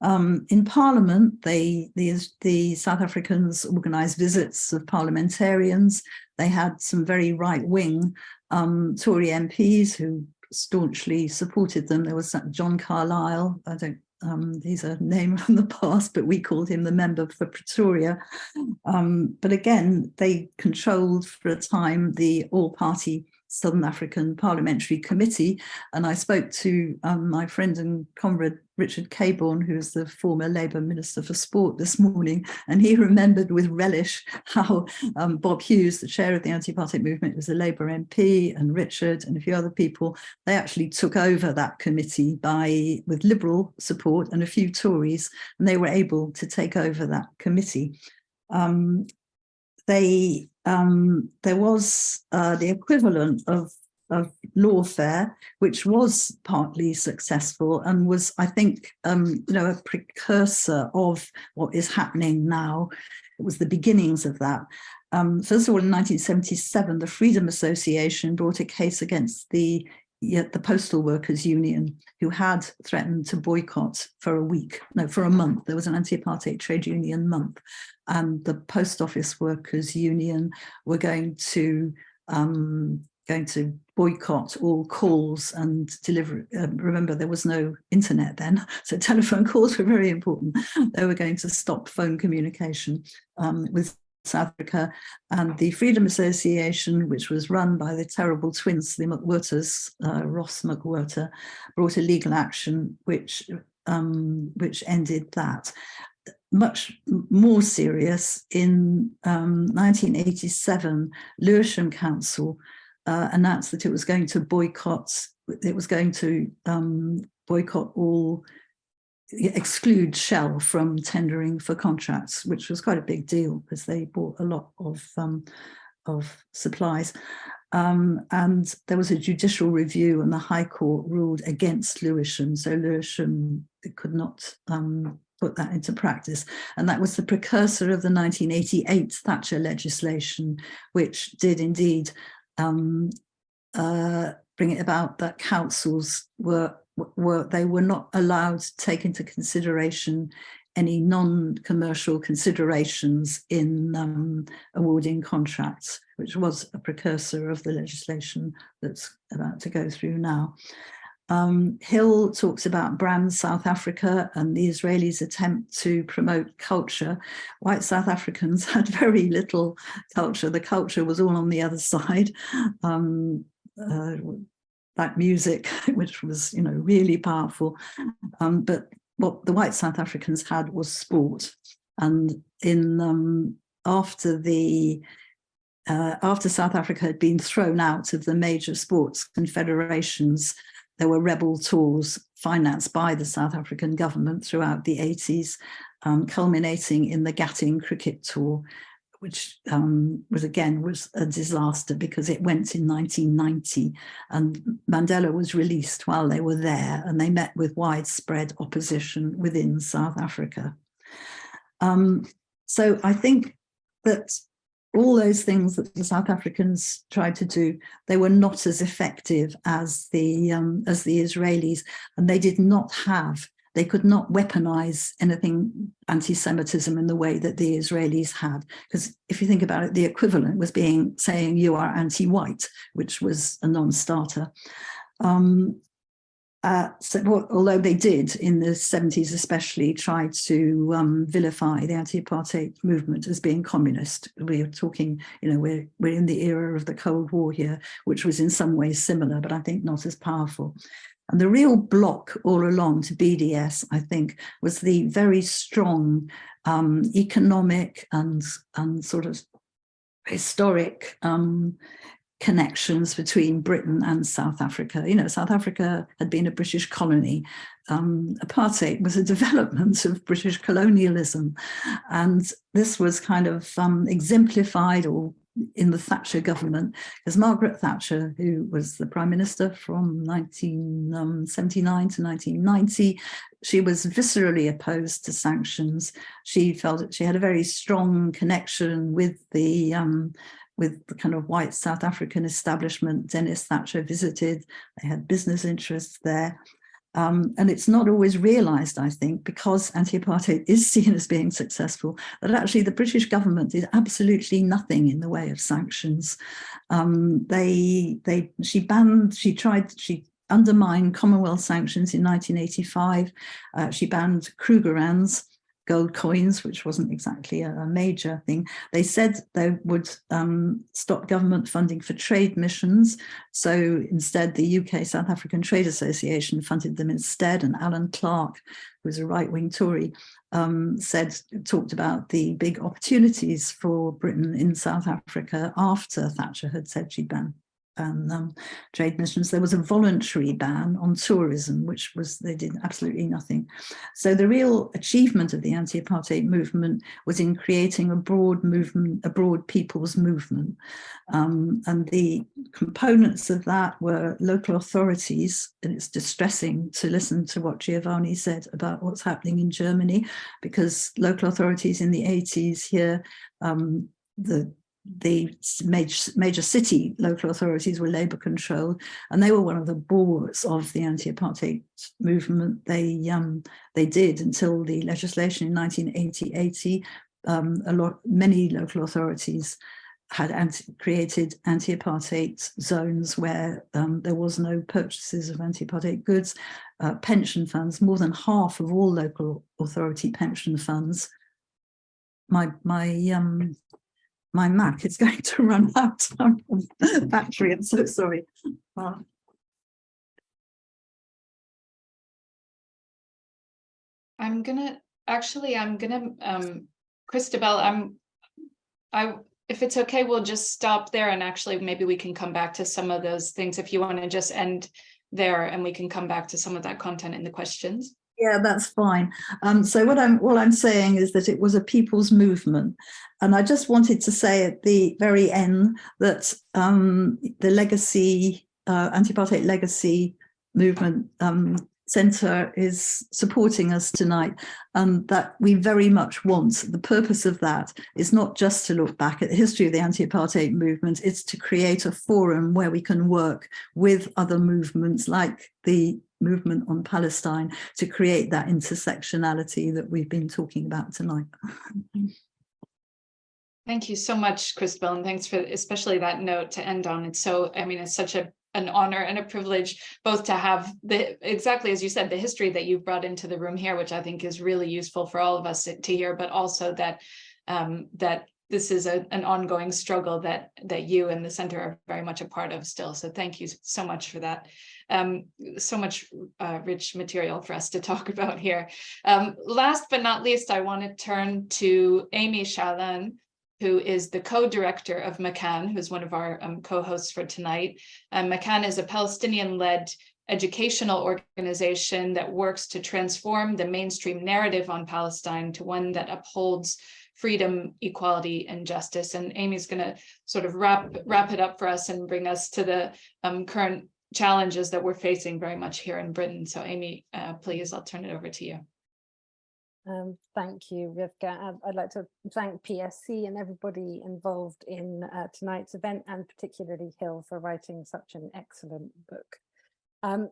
In Parliament, the South Africans organised visits of parliamentarians. They had some very right-wing Tory MPs who staunchly supported them. There was John Carlyle, he's a name from the past, but we called him the member for Pretoria. But again, they controlled for a time the all-party Southern African Parliamentary Committee. And I spoke to my friend and comrade Richard Cabourn, who's the former Labour Minister for Sport, this morning, and he remembered with relish how Bob Hughes, the chair of the anti-apartheid movement, was a Labour MP, and Richard and a few other people, they actually took over that committee with Liberal support and a few Tories, and they were able to take over that committee. There was the equivalent of lawfare, which was partly successful and was, I think, a precursor of what is happening now. It was the beginnings of that. First of all, in 1977, the Freedom Association brought a case against the Postal Workers Union, who had threatened to boycott for a month. There was an anti-apartheid trade union month, and the Post Office Workers Union were going to boycott all calls and delivery. Remember, there was no internet then, so telephone calls were very important. They were going to stop phone communication with South Africa, and the Freedom Association, which was run by the terrible twins, the McWhirters, Ross McWhirter, brought a legal action which ended that. Much more serious, in 1987, Lewisham Council announced that it was going to boycott all exclude Shell from tendering for contracts, which was quite a big deal because they bought a lot of supplies. And there was a judicial review and the High Court ruled against Lewisham. So Lewisham could not put that into practice. And that was the precursor of the 1988 Thatcher legislation, which did indeed bring it about that councils were not allowed to take into consideration any non-commercial considerations in awarding contracts, which was a precursor of the legislation that's about to go through now. Hil talks about brand South Africa and the Israelis' attempt to promote culture. White South Africans had very little culture. The culture was all on the other side. That music, which was, really powerful. But what the white South Africans had was sport. And after South Africa had been thrown out of the major sports confederations, there were rebel tours financed by the South African government throughout the 80s, culminating in the Gatting cricket tour, which was a disaster because it went in 1990 and Mandela was released while they were there, and they met with widespread opposition within South Africa. So I think that all those things that the South Africans tried to do, they were not as effective as the Israelis, and they could not weaponize anything anti-Semitism in the way that the Israelis had. Because if you think about it, the equivalent was saying you are anti-white, which was a non-starter. Although they did in the 70s especially try to vilify the anti-apartheid movement as being communist. We're talking, we're in the era of the Cold War here, which was in some ways similar, but I think not as powerful. And the real block all along to BDS, I think, was the very strong economic and sort of historic connections between Britain and South Africa. South Africa had been a British colony. Apartheid was a development of British colonialism. And this was kind of exemplified in the Thatcher government, because Margaret Thatcher, who was the Prime Minister from 1979 to 1990, she was viscerally opposed to sanctions. She felt that she had a very strong connection with the kind of white South African establishment. Dennis Thatcher visited, they had business interests there. And it's not always realised, I think, because anti-apartheid is seen as being successful, that actually the British government did absolutely nothing in the way of sanctions. She undermined Commonwealth sanctions in 1985. She banned Krugerrands, gold coins, which wasn't exactly a major thing. They said they would stop government funding for trade missions. So instead, the UK South African Trade Association funded them instead. And Alan Clark, who was a right-wing Tory, talked about the big opportunities for Britain in South Africa after Thatcher had said she'd ban trade missions. There was a voluntary ban on tourism, which they did absolutely nothing. So the real achievement of the anti-apartheid movement was in creating a broad movement, a broad people's movement. And the components of that were local authorities, and it's distressing to listen to what Giovanni said about what's happening in Germany, because local authorities in the 80s here, the major city local authorities were Labour controlled, and they were one of the bulwarks of the anti-apartheid movement. They did until the legislation in 1980. Many local authorities had created anti-apartheid zones where there was no purchases of anti-apartheid goods. Pension funds, more than half of all local authority pension funds. My Mac is going to run out of battery. I'm so sorry. I'm gonna Christabel, if it's okay, we'll just stop there, and actually maybe we can come back to some of those things if you want to just end there, and we can come back to some of that content in the questions. Yeah, that's fine. So what I'm saying is that it was a people's movement, and I just wanted to say at the very end that the legacy, anti-apartheid legacy movement centre is supporting us tonight, and that we very much want. The purpose of that is not just to look back at the history of the anti-apartheid movement, it's to create a forum where we can work with other movements like the movement on Palestine to create that intersectionality that we've been talking about tonight. Thank you so much, Christabel, and thanks for especially that note to end on. It's so, I mean, it's such an honor and a privilege both to have exactly as you said, the history that you've brought into the room here, which I think is really useful for all of us to hear, but also that that this is an ongoing struggle that you and the center are very much a part of still. So thank you so much for that. So much rich material for us to talk about here. Last but not least, I want to turn to Aimee Shalan, who is the co-director of Makan, who's one of our co-hosts for tonight. Makan is a Palestinian-led educational organization that works to transform the mainstream narrative on Palestine to one that upholds freedom, equality, and justice. And Aimee's going to sort of wrap it up for us and bring us to the current challenges that we're facing very much here in Britain. So Aimee, please, I'll turn it over to you. Thank you, Ryvka. I'd like to thank PSC and everybody involved in tonight's event, and particularly Hil for writing such an excellent book. I'm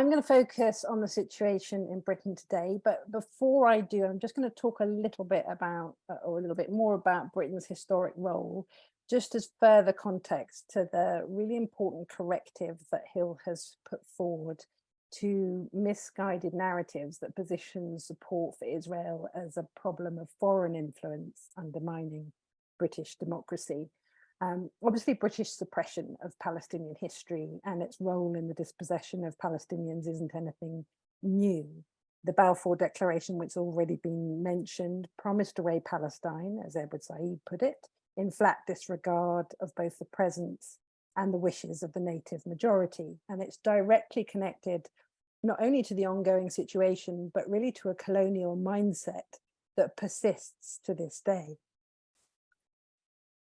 going to focus on the situation in Britain today, but before I do, I'm just going to talk a little bit about, or a little bit more about Britain's historic role, just as further context to the really important corrective that Hil has put forward to misguided narratives that position support for Israel as a problem of foreign influence undermining British democracy. Obviously, British suppression of Palestinian history and its role in the dispossession of Palestinians isn't anything new. The Balfour Declaration, which has already been mentioned, promised away Palestine, as Edward Said put it, in flat disregard of both the presence and the wishes of the native majority. And it's directly connected not only to the ongoing situation, but really to a colonial mindset that persists to this day.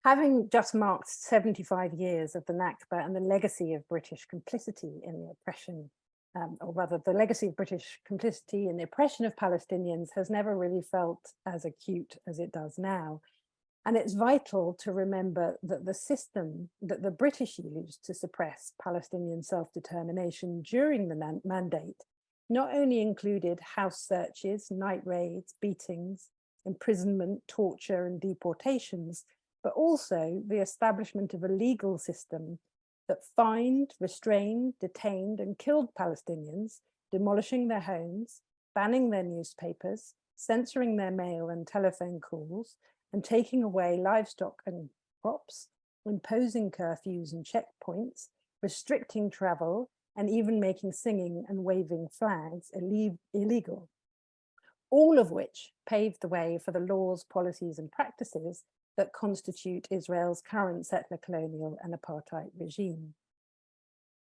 Having just marked 75 years of the Nakba and the legacy of British complicity in the oppression, or rather the legacy of British complicity in the oppression of Palestinians has never really felt as acute as it does now. And it's vital to remember that the system that the British used to suppress Palestinian self-determination during the mandate not only included house searches, night raids, beatings, imprisonment, torture, and deportations, but also the establishment of a legal system that fined, restrained, detained, and killed Palestinians, demolishing their homes, banning their newspapers, censoring their mail and telephone calls, and taking away livestock and crops, imposing curfews and checkpoints, restricting travel, and even making singing and waving flags illegal. All of which paved the way for the laws, policies, and practices that constitute Israel's current settler colonial and apartheid regime.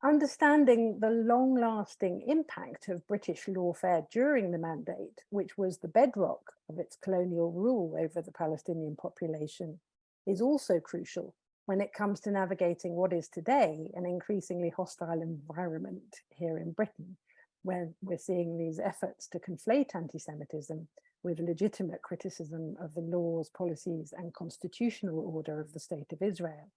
Understanding the long-lasting impact of British lawfare during the mandate, which was the bedrock of its colonial rule over the Palestinian population, is also crucial when it comes to navigating what is today an increasingly hostile environment here in Britain, where we're seeing these efforts to conflate anti-Semitism with legitimate criticism of the laws, policies, and constitutional order of the State of Israel,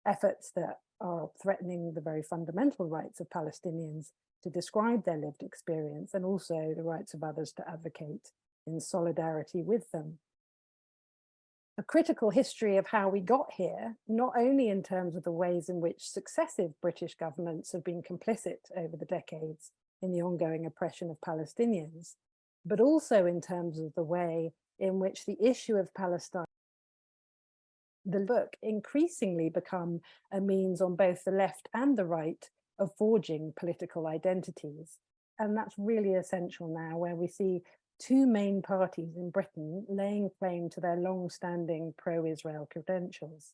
efforts that are threatening the very fundamental rights of Palestinians to describe their lived experience, and also the rights of others to advocate in solidarity with them. A critical history of how we got here, not only in terms of the ways in which successive British governments have been complicit over the decades in the ongoing oppression of Palestinians, but also in terms of the way in which the issue of Palestine, the book, increasingly become a means on both the left and the right of forging political identities. And that's really essential now, where we see two main parties in Britain laying claim to their long-standing pro-Israel credentials.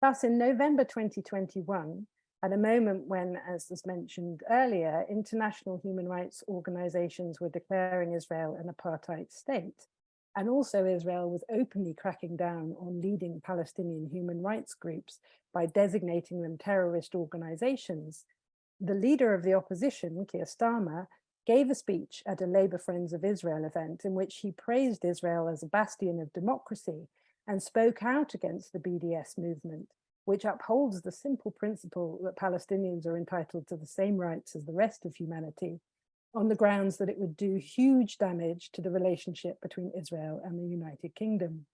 Thus, in November 2021, at a moment when, as was mentioned earlier, international human rights organizations were declaring Israel an apartheid state. And also Israel was openly cracking down on leading Palestinian human rights groups by designating them terrorist organizations. The leader of the opposition, Keir Starmer, gave a speech at a Labour Friends of Israel event in which he praised Israel as a bastion of democracy and spoke out against the BDS movement, which upholds the simple principle that Palestinians are entitled to the same rights as the rest of humanity, on the grounds that it would do huge damage to the relationship between Israel and the United Kingdom.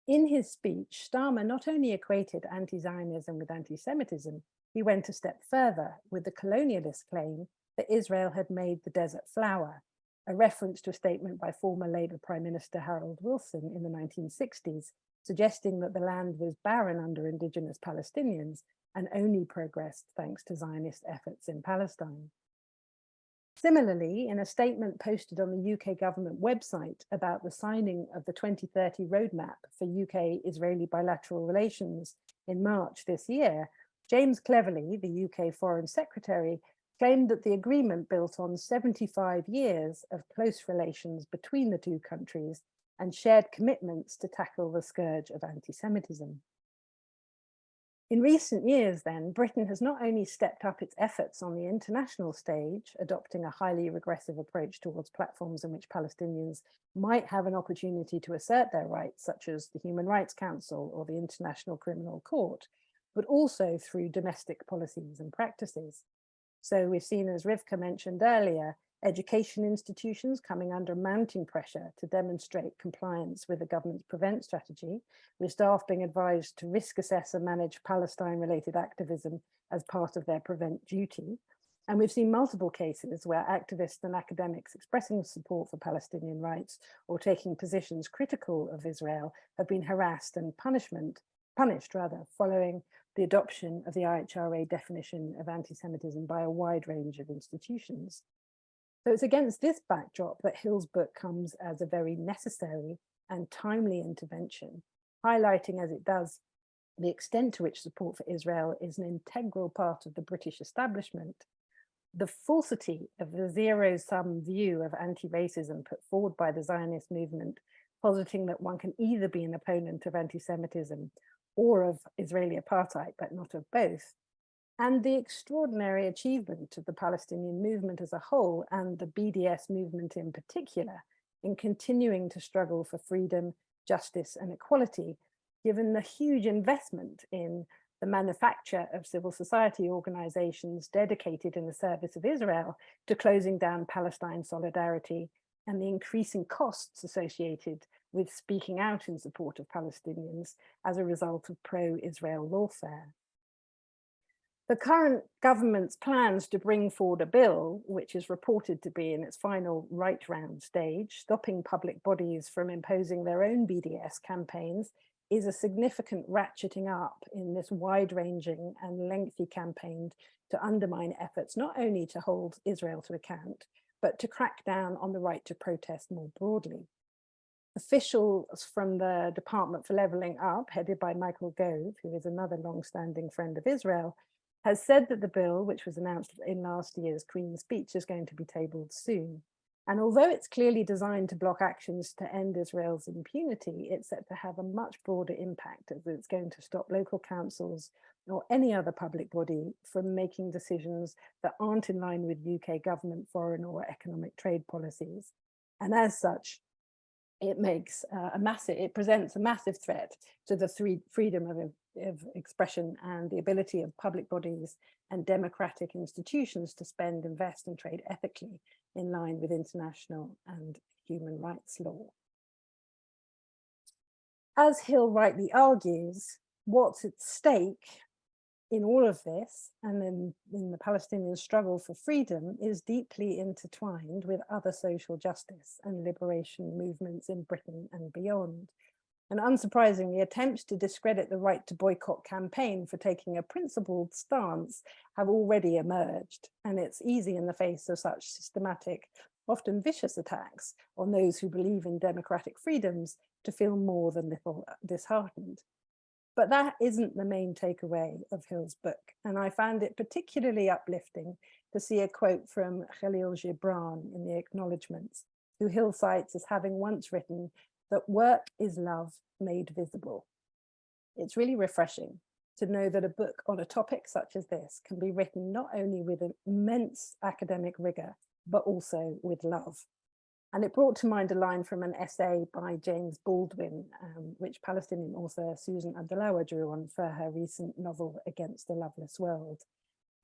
In his speech, Starmer not only equated anti-Zionism with anti-Semitism, he went a step further with the colonialist claim that Israel had made the desert flower, a reference to a statement by former Labour Prime Minister Harold Wilson in the 1960s, suggesting that the land was barren under indigenous Palestinians and only progressed thanks to Zionist efforts in Palestine. Similarly, in a statement posted on the UK government website about the signing of the 2030 roadmap for UK-Israeli bilateral relations in March this year, James Cleverly, the UK Foreign Secretary, claimed that the agreement built on 75 years of close relations between the two countries and shared commitments to tackle the scourge of anti-Semitism. In recent years, then, Britain has not only stepped up its efforts on the international stage, adopting a highly regressive approach towards platforms in which Palestinians might have an opportunity to assert their rights, such as the Human Rights Council or the International Criminal Court, but also through domestic policies and practices. So we've seen, as Ryvka mentioned earlier, education institutions coming under mounting pressure to demonstrate compliance with the government's prevent strategy, with staff being advised to risk assess and manage Palestine-related activism as part of their prevent duty. And we've seen multiple cases where activists and academics expressing support for Palestinian rights or taking positions critical of Israel have been harassed and punished following the adoption of the IHRA definition of anti-Semitism by a wide range of institutions. So it's against this backdrop that Hil's book comes as a very necessary and timely intervention, highlighting as it does the extent to which support for Israel is an integral part of the British establishment, the falsity of the zero-sum view of anti-racism put forward by the Zionist movement, positing that one can either be an opponent of anti-Semitism or of Israeli apartheid, but not of both, and the extraordinary achievement of the Palestinian movement as a whole and the BDS movement in particular in continuing to struggle for freedom, justice, and equality, given the huge investment in the manufacture of civil society organizations dedicated in the service of Israel to closing down Palestine solidarity and the increasing costs associated with speaking out in support of Palestinians as a result of pro-Israel lawfare. The current government's plans to bring forward a bill, which is reported to be in its final right round stage, stopping public bodies from imposing their own BDS campaigns, is a significant ratcheting up in this wide-ranging and lengthy campaign to undermine efforts not only to hold Israel to account, but to crack down on the right to protest more broadly. Officials from the Department for Levelling Up, headed by Michael Gove, who is another long-standing friend of Israel, has said that the bill, which was announced in last year's Queen's speech, is going to be tabled soon. And although it's clearly designed to block actions to end Israel's impunity, it's set to have a much broader impact, as it's going to stop local councils or any other public body from making decisions that aren't in line with UK government foreign or economic trade policies. And as such, it presents a massive threat to the freedom of expression and the ability of public bodies and democratic institutions to spend, invest, and trade ethically in line with international and human rights law. As Hil rightly argues, what's at stake in all of this and in the Palestinian struggle for freedom is deeply intertwined with other social justice and liberation movements in Britain and beyond. And unsurprisingly, attempts to discredit the right to boycott campaign for taking a principled stance have already emerged. And it's easy in the face of such systematic, often vicious attacks on those who believe in democratic freedoms to feel more than little disheartened. But that isn't the main takeaway of Hil's book. And I found it particularly uplifting to see a quote from Khalil Gibran in the acknowledgements, who Hil cites as having once written that work is love made visible. It's really refreshing to know that a book on a topic such as this can be written not only with an immense academic rigor, but also with love. And it brought to mind a line from an essay by James Baldwin, which Palestinian author Susan Abdullawa drew on for her recent novel Against the Loveless World.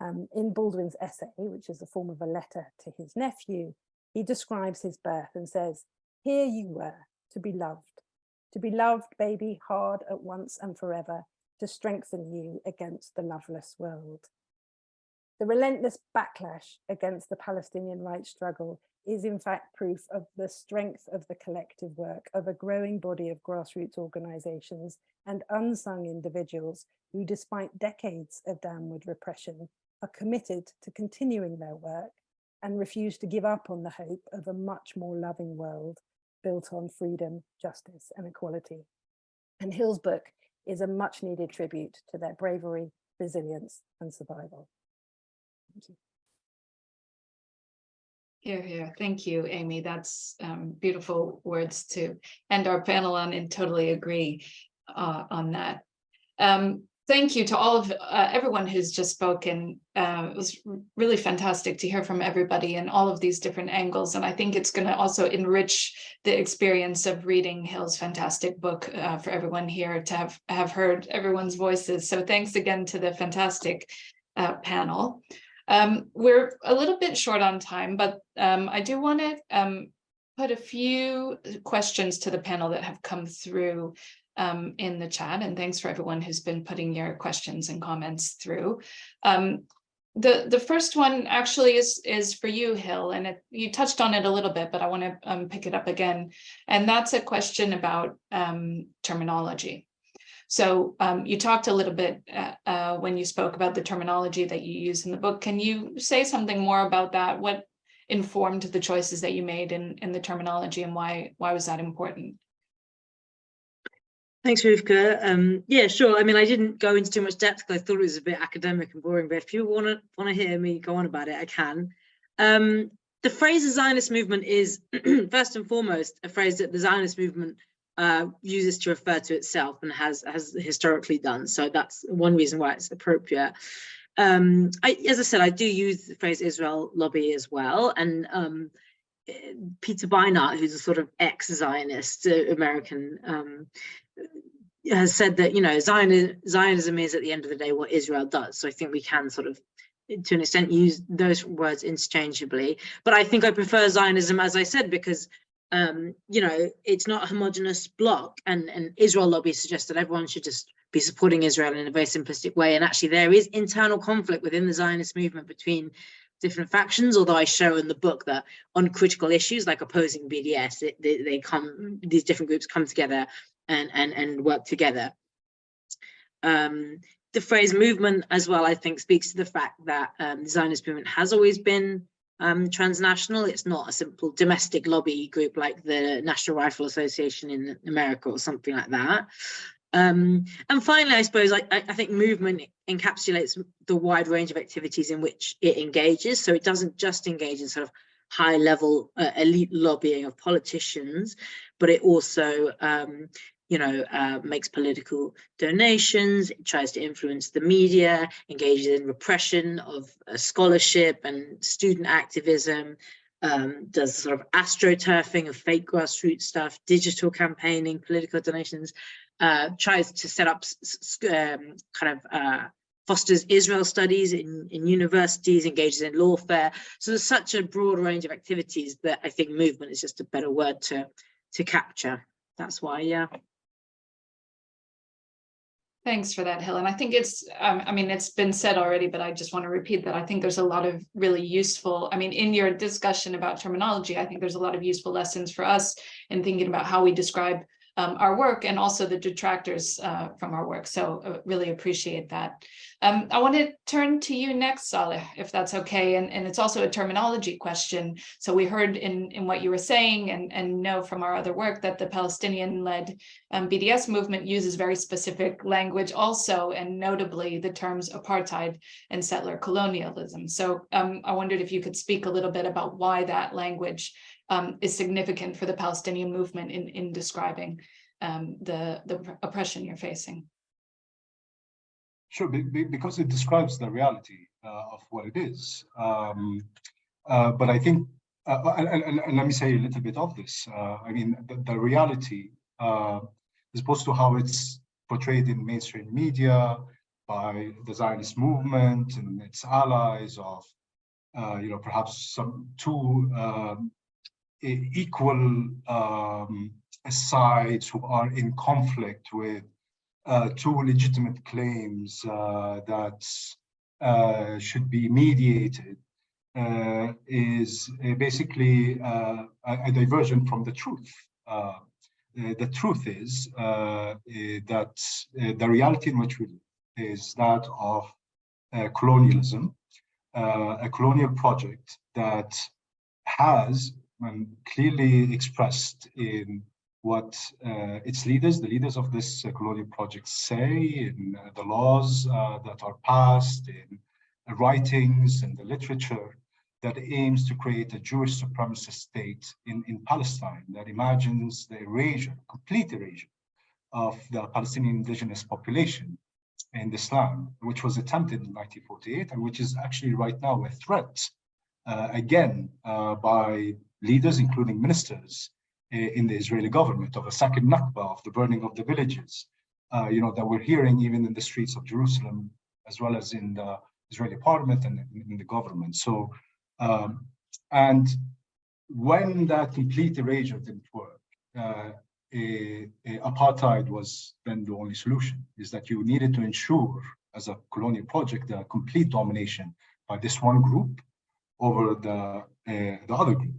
In Baldwin's essay, which is a form of a letter to his nephew, he describes his birth and says, "Here you were, to be loved, baby, hard at once and forever, to strengthen you against the loveless world." The relentless backlash against the Palestinian rights struggle is in fact proof of the strength of the collective work of a growing body of grassroots organizations and unsung individuals who, despite decades of downward repression, are committed to continuing their work and refuse to give up on the hope of a much more loving world built on freedom, justice, and equality. And Hil's book is a much needed tribute to their bravery, resilience, and survival. Thank you. Here, here. Thank you, Aimee. That's beautiful words to end our panel on, and totally agree on that. Thank you to all of everyone who's just spoken. It was really fantastic to hear from everybody and all of these different angles. And I think it's going to also enrich the experience of reading Hil's fantastic book for everyone here to have heard everyone's voices. So thanks again to the fantastic panel. We're a little bit short on time, but I do want to put a few questions to the panel that have come through in the chat, and thanks for everyone who's been putting your questions and comments through. The first one actually is for you, Hil, and you touched on it a little bit, but I want to pick it up again, and that's a question about terminology. So you talked a little bit when you spoke about the terminology that you use in the book. Can you say something more about that? What informed the choices that you made in the terminology, and why was that important? Thanks, Ryvka. Yeah, sure. I mean, I didn't go into too much depth because I thought it was a bit academic and boring, but if you want to hear me go on about it, I can. The phrase the Zionist movement is, first and foremost, a phrase that the Zionist movement uses to refer to itself and has historically done. So that's one reason why it's appropriate. As I said, I do use the phrase Israel lobby as well. And Peter Barnard, who's a sort of ex-Zionist American, has said that, you know, Zionism is at the end of the day what Israel does. So I think we can sort of, to an extent, use those words interchangeably. But I think I prefer Zionism, as I said, because you know, it's not a homogenous bloc, and Israel lobby suggests that everyone should just be supporting Israel in a very simplistic way. And actually there is internal conflict within the Zionist movement between different factions, although I show in the book that on critical issues like opposing BDS, these different groups come together and work together. The phrase movement as well, I think, speaks to the fact that the Zionist movement has always been transnational. It's not a simple domestic lobby group like the National Rifle Association in America or something like that. And finally, I suppose I think movement encapsulates the wide range of activities in which it engages. So it doesn't just engage in sort of high level elite lobbying of politicians, but it also you know, makes political donations, it tries to influence the media, engages in repression of scholarship and student activism, does sort of astroturfing of fake grassroots stuff, digital campaigning, political donations, tries to set up fosters Israel studies in universities, engages in lawfare. So there's such a broad range of activities that I think movement is just a better word to capture. That's why, yeah. Thanks for that, Hil. And I think it's, I mean, it's been said already, but I just want to repeat that I think there's a lot of really useful, I mean, in your discussion about terminology, I think there's a lot of useful lessons for us in thinking about how we describe our work and also the detractors from our work. So really appreciate that. I want to turn to you next, Saleh, if that's okay. And it's also a terminology question. So we heard in what you were saying and know from our other work that the Palestinian-led BDS movement uses very specific language also, and notably the terms apartheid and settler colonialism. So I wondered if you could speak a little bit about why that language is significant for the Palestinian movement in describing the oppression you're facing. Sure, because it describes the reality of what it is. But I think, and let me say a little bit of this. I mean, the reality, as opposed to how it's portrayed in mainstream media by the Zionist movement and its allies of, perhaps some two equal sides who are in conflict with two legitimate claims that should be mediated, is basically a diversion from the truth. The truth is that the reality in which we live is that of colonialism, a colonial project that has clearly expressed in what its leaders, the leaders of this colonial project, say in the laws that are passed, in writings and the literature that aims to create a Jewish supremacist state in Palestine that imagines the erasure, complete erasure of the Palestinian indigenous population in this land, which was attempted in 1948 and which is actually right now a threat again by leaders, including ministers in the Israeli government, of a second Nakba, of the burning of the villages, that we're hearing even in the streets of Jerusalem, as well as in the Israeli parliament and in the government. So, and when that complete erasure didn't work, apartheid was then the only solution, is that you needed to ensure, as a colonial project, the complete domination by this one group over the other group,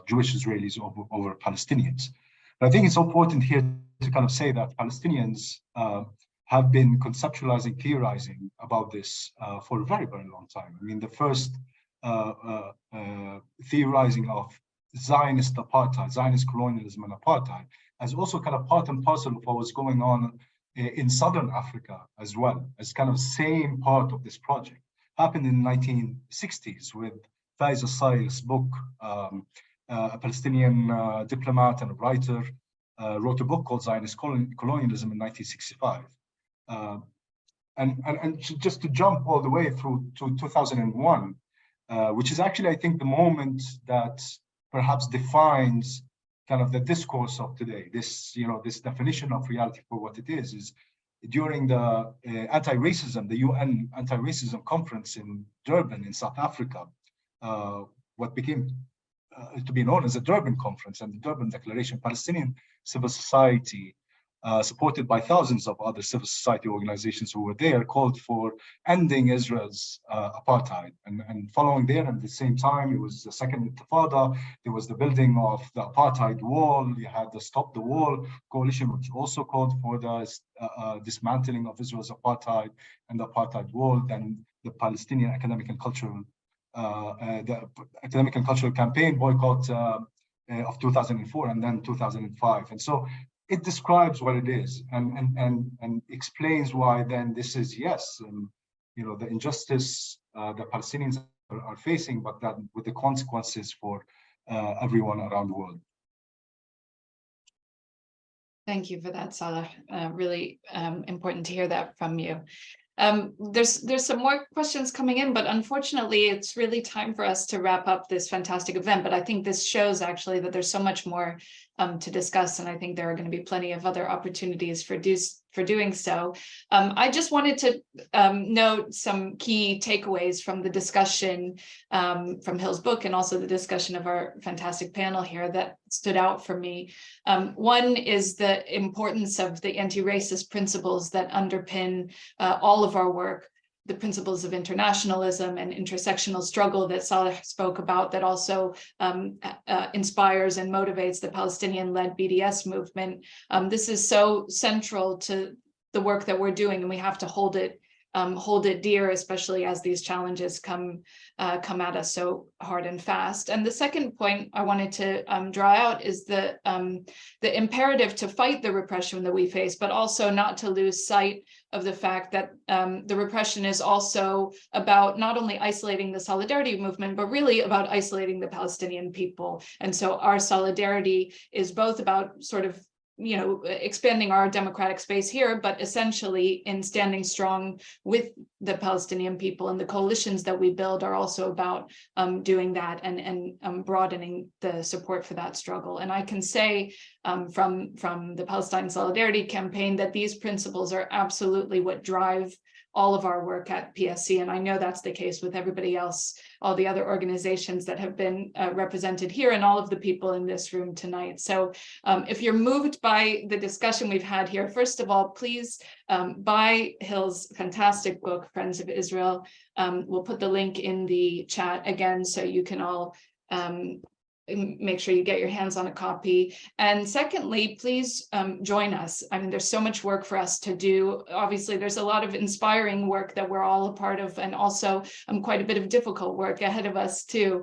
Jewish Israelis over Palestinians. But I think it's important here to kind of say that Palestinians have been conceptualizing, theorizing about this for a very, very long time. I mean, the first theorizing of Zionist apartheid, Zionist colonialism and apartheid, as also kind of part and parcel of what was going on in Southern Africa as well, as kind of same part of this project, happened in the 1960s with Faiz Al-Sail's book. A Palestinian diplomat and a writer wrote a book called Zionist Colonialism in 1965. And just to jump all the way through to 2001, which is actually, I think, the moment that perhaps defines kind of the discourse of today. This, this definition of reality for what it is during the the UN anti-racism conference in Durban in South Africa, what became to be known as the Durban Conference and the Durban Declaration. Palestinian civil society, supported by thousands of other civil society organizations who were there, called for ending Israel's apartheid. And following there, at the same time, it was the second Intifada. There was the building of the apartheid wall. You had the Stop the Wall coalition, which also called for the dismantling of Israel's apartheid and the apartheid wall. Then the Palestinian Academic and Cultural Campaign boycott of 2004 and then 2005. And so it describes what it is and explains why then this is, yes, the injustice the Palestinians are facing, but that with the consequences for everyone around the world. Thank you for that, Saleh. Really important to hear that from you. There's some more questions coming in, but unfortunately, it's really time for us to wrap up this fantastic event. But I think this shows actually that there's so much more to discuss, and I think there are going to be plenty of other opportunities for doing so. I just wanted to note some key takeaways from the discussion from Hil's book, and also the discussion of our fantastic panel here that stood out for me. One is the importance of the anti-racist principles that underpin all of our work, the principles of internationalism and intersectional struggle that Saleh spoke about, that also inspires and motivates the Palestinian-led BDS movement. This is so central to the work that we're doing, and we have to hold it hold it dear, especially as these challenges come at us so hard and fast. And the second point I wanted to draw out is the imperative to fight the repression that we face, but also not to lose sight of the fact that the repression is also about not only isolating the solidarity movement, but really about isolating the Palestinian people. And so our solidarity is both about sort of expanding our democratic space here, but essentially in standing strong with the Palestinian people, and the coalitions that we build are also about doing that and broadening the support for that struggle. And I can say from the Palestine Solidarity Campaign that these principles are absolutely what drive all of our work at PSC. And I know that's the case with everybody else, all the other organizations that have been represented here, and all of the people in this room tonight. So if you're moved by the discussion we've had here, first of all, please buy Hil's fantastic book, Friends of Israel. We'll put the link in the chat again, so you can all make sure you get your hands on a copy. And secondly, please join us. I mean, there's so much work for us to do. Obviously, there's a lot of inspiring work that we're all a part of, and also quite a bit of difficult work ahead of us too.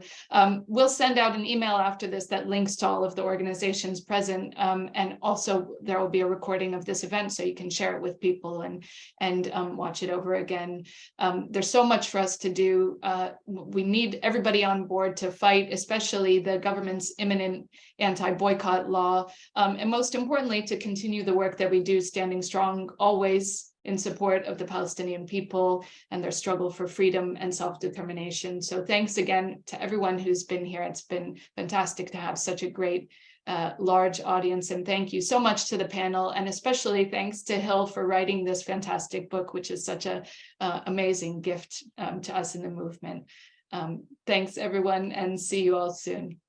We'll send out an email after this that links to all of the organizations present, and also there will be a recording of this event so you can share it with people and watch it over again. There's so much for us to do. We need everybody on board to fight, especially the government's imminent anti-boycott law, and most importantly, to continue the work that we do, standing strong always in support of the Palestinian people and their struggle for freedom and self-determination. So thanks again to everyone who's been here. It's been fantastic to have such a great large audience, and thank you so much to the panel, and especially thanks to Hil for writing this fantastic book, which is such a amazing gift to us in the movement. Thanks everyone, and see you all soon.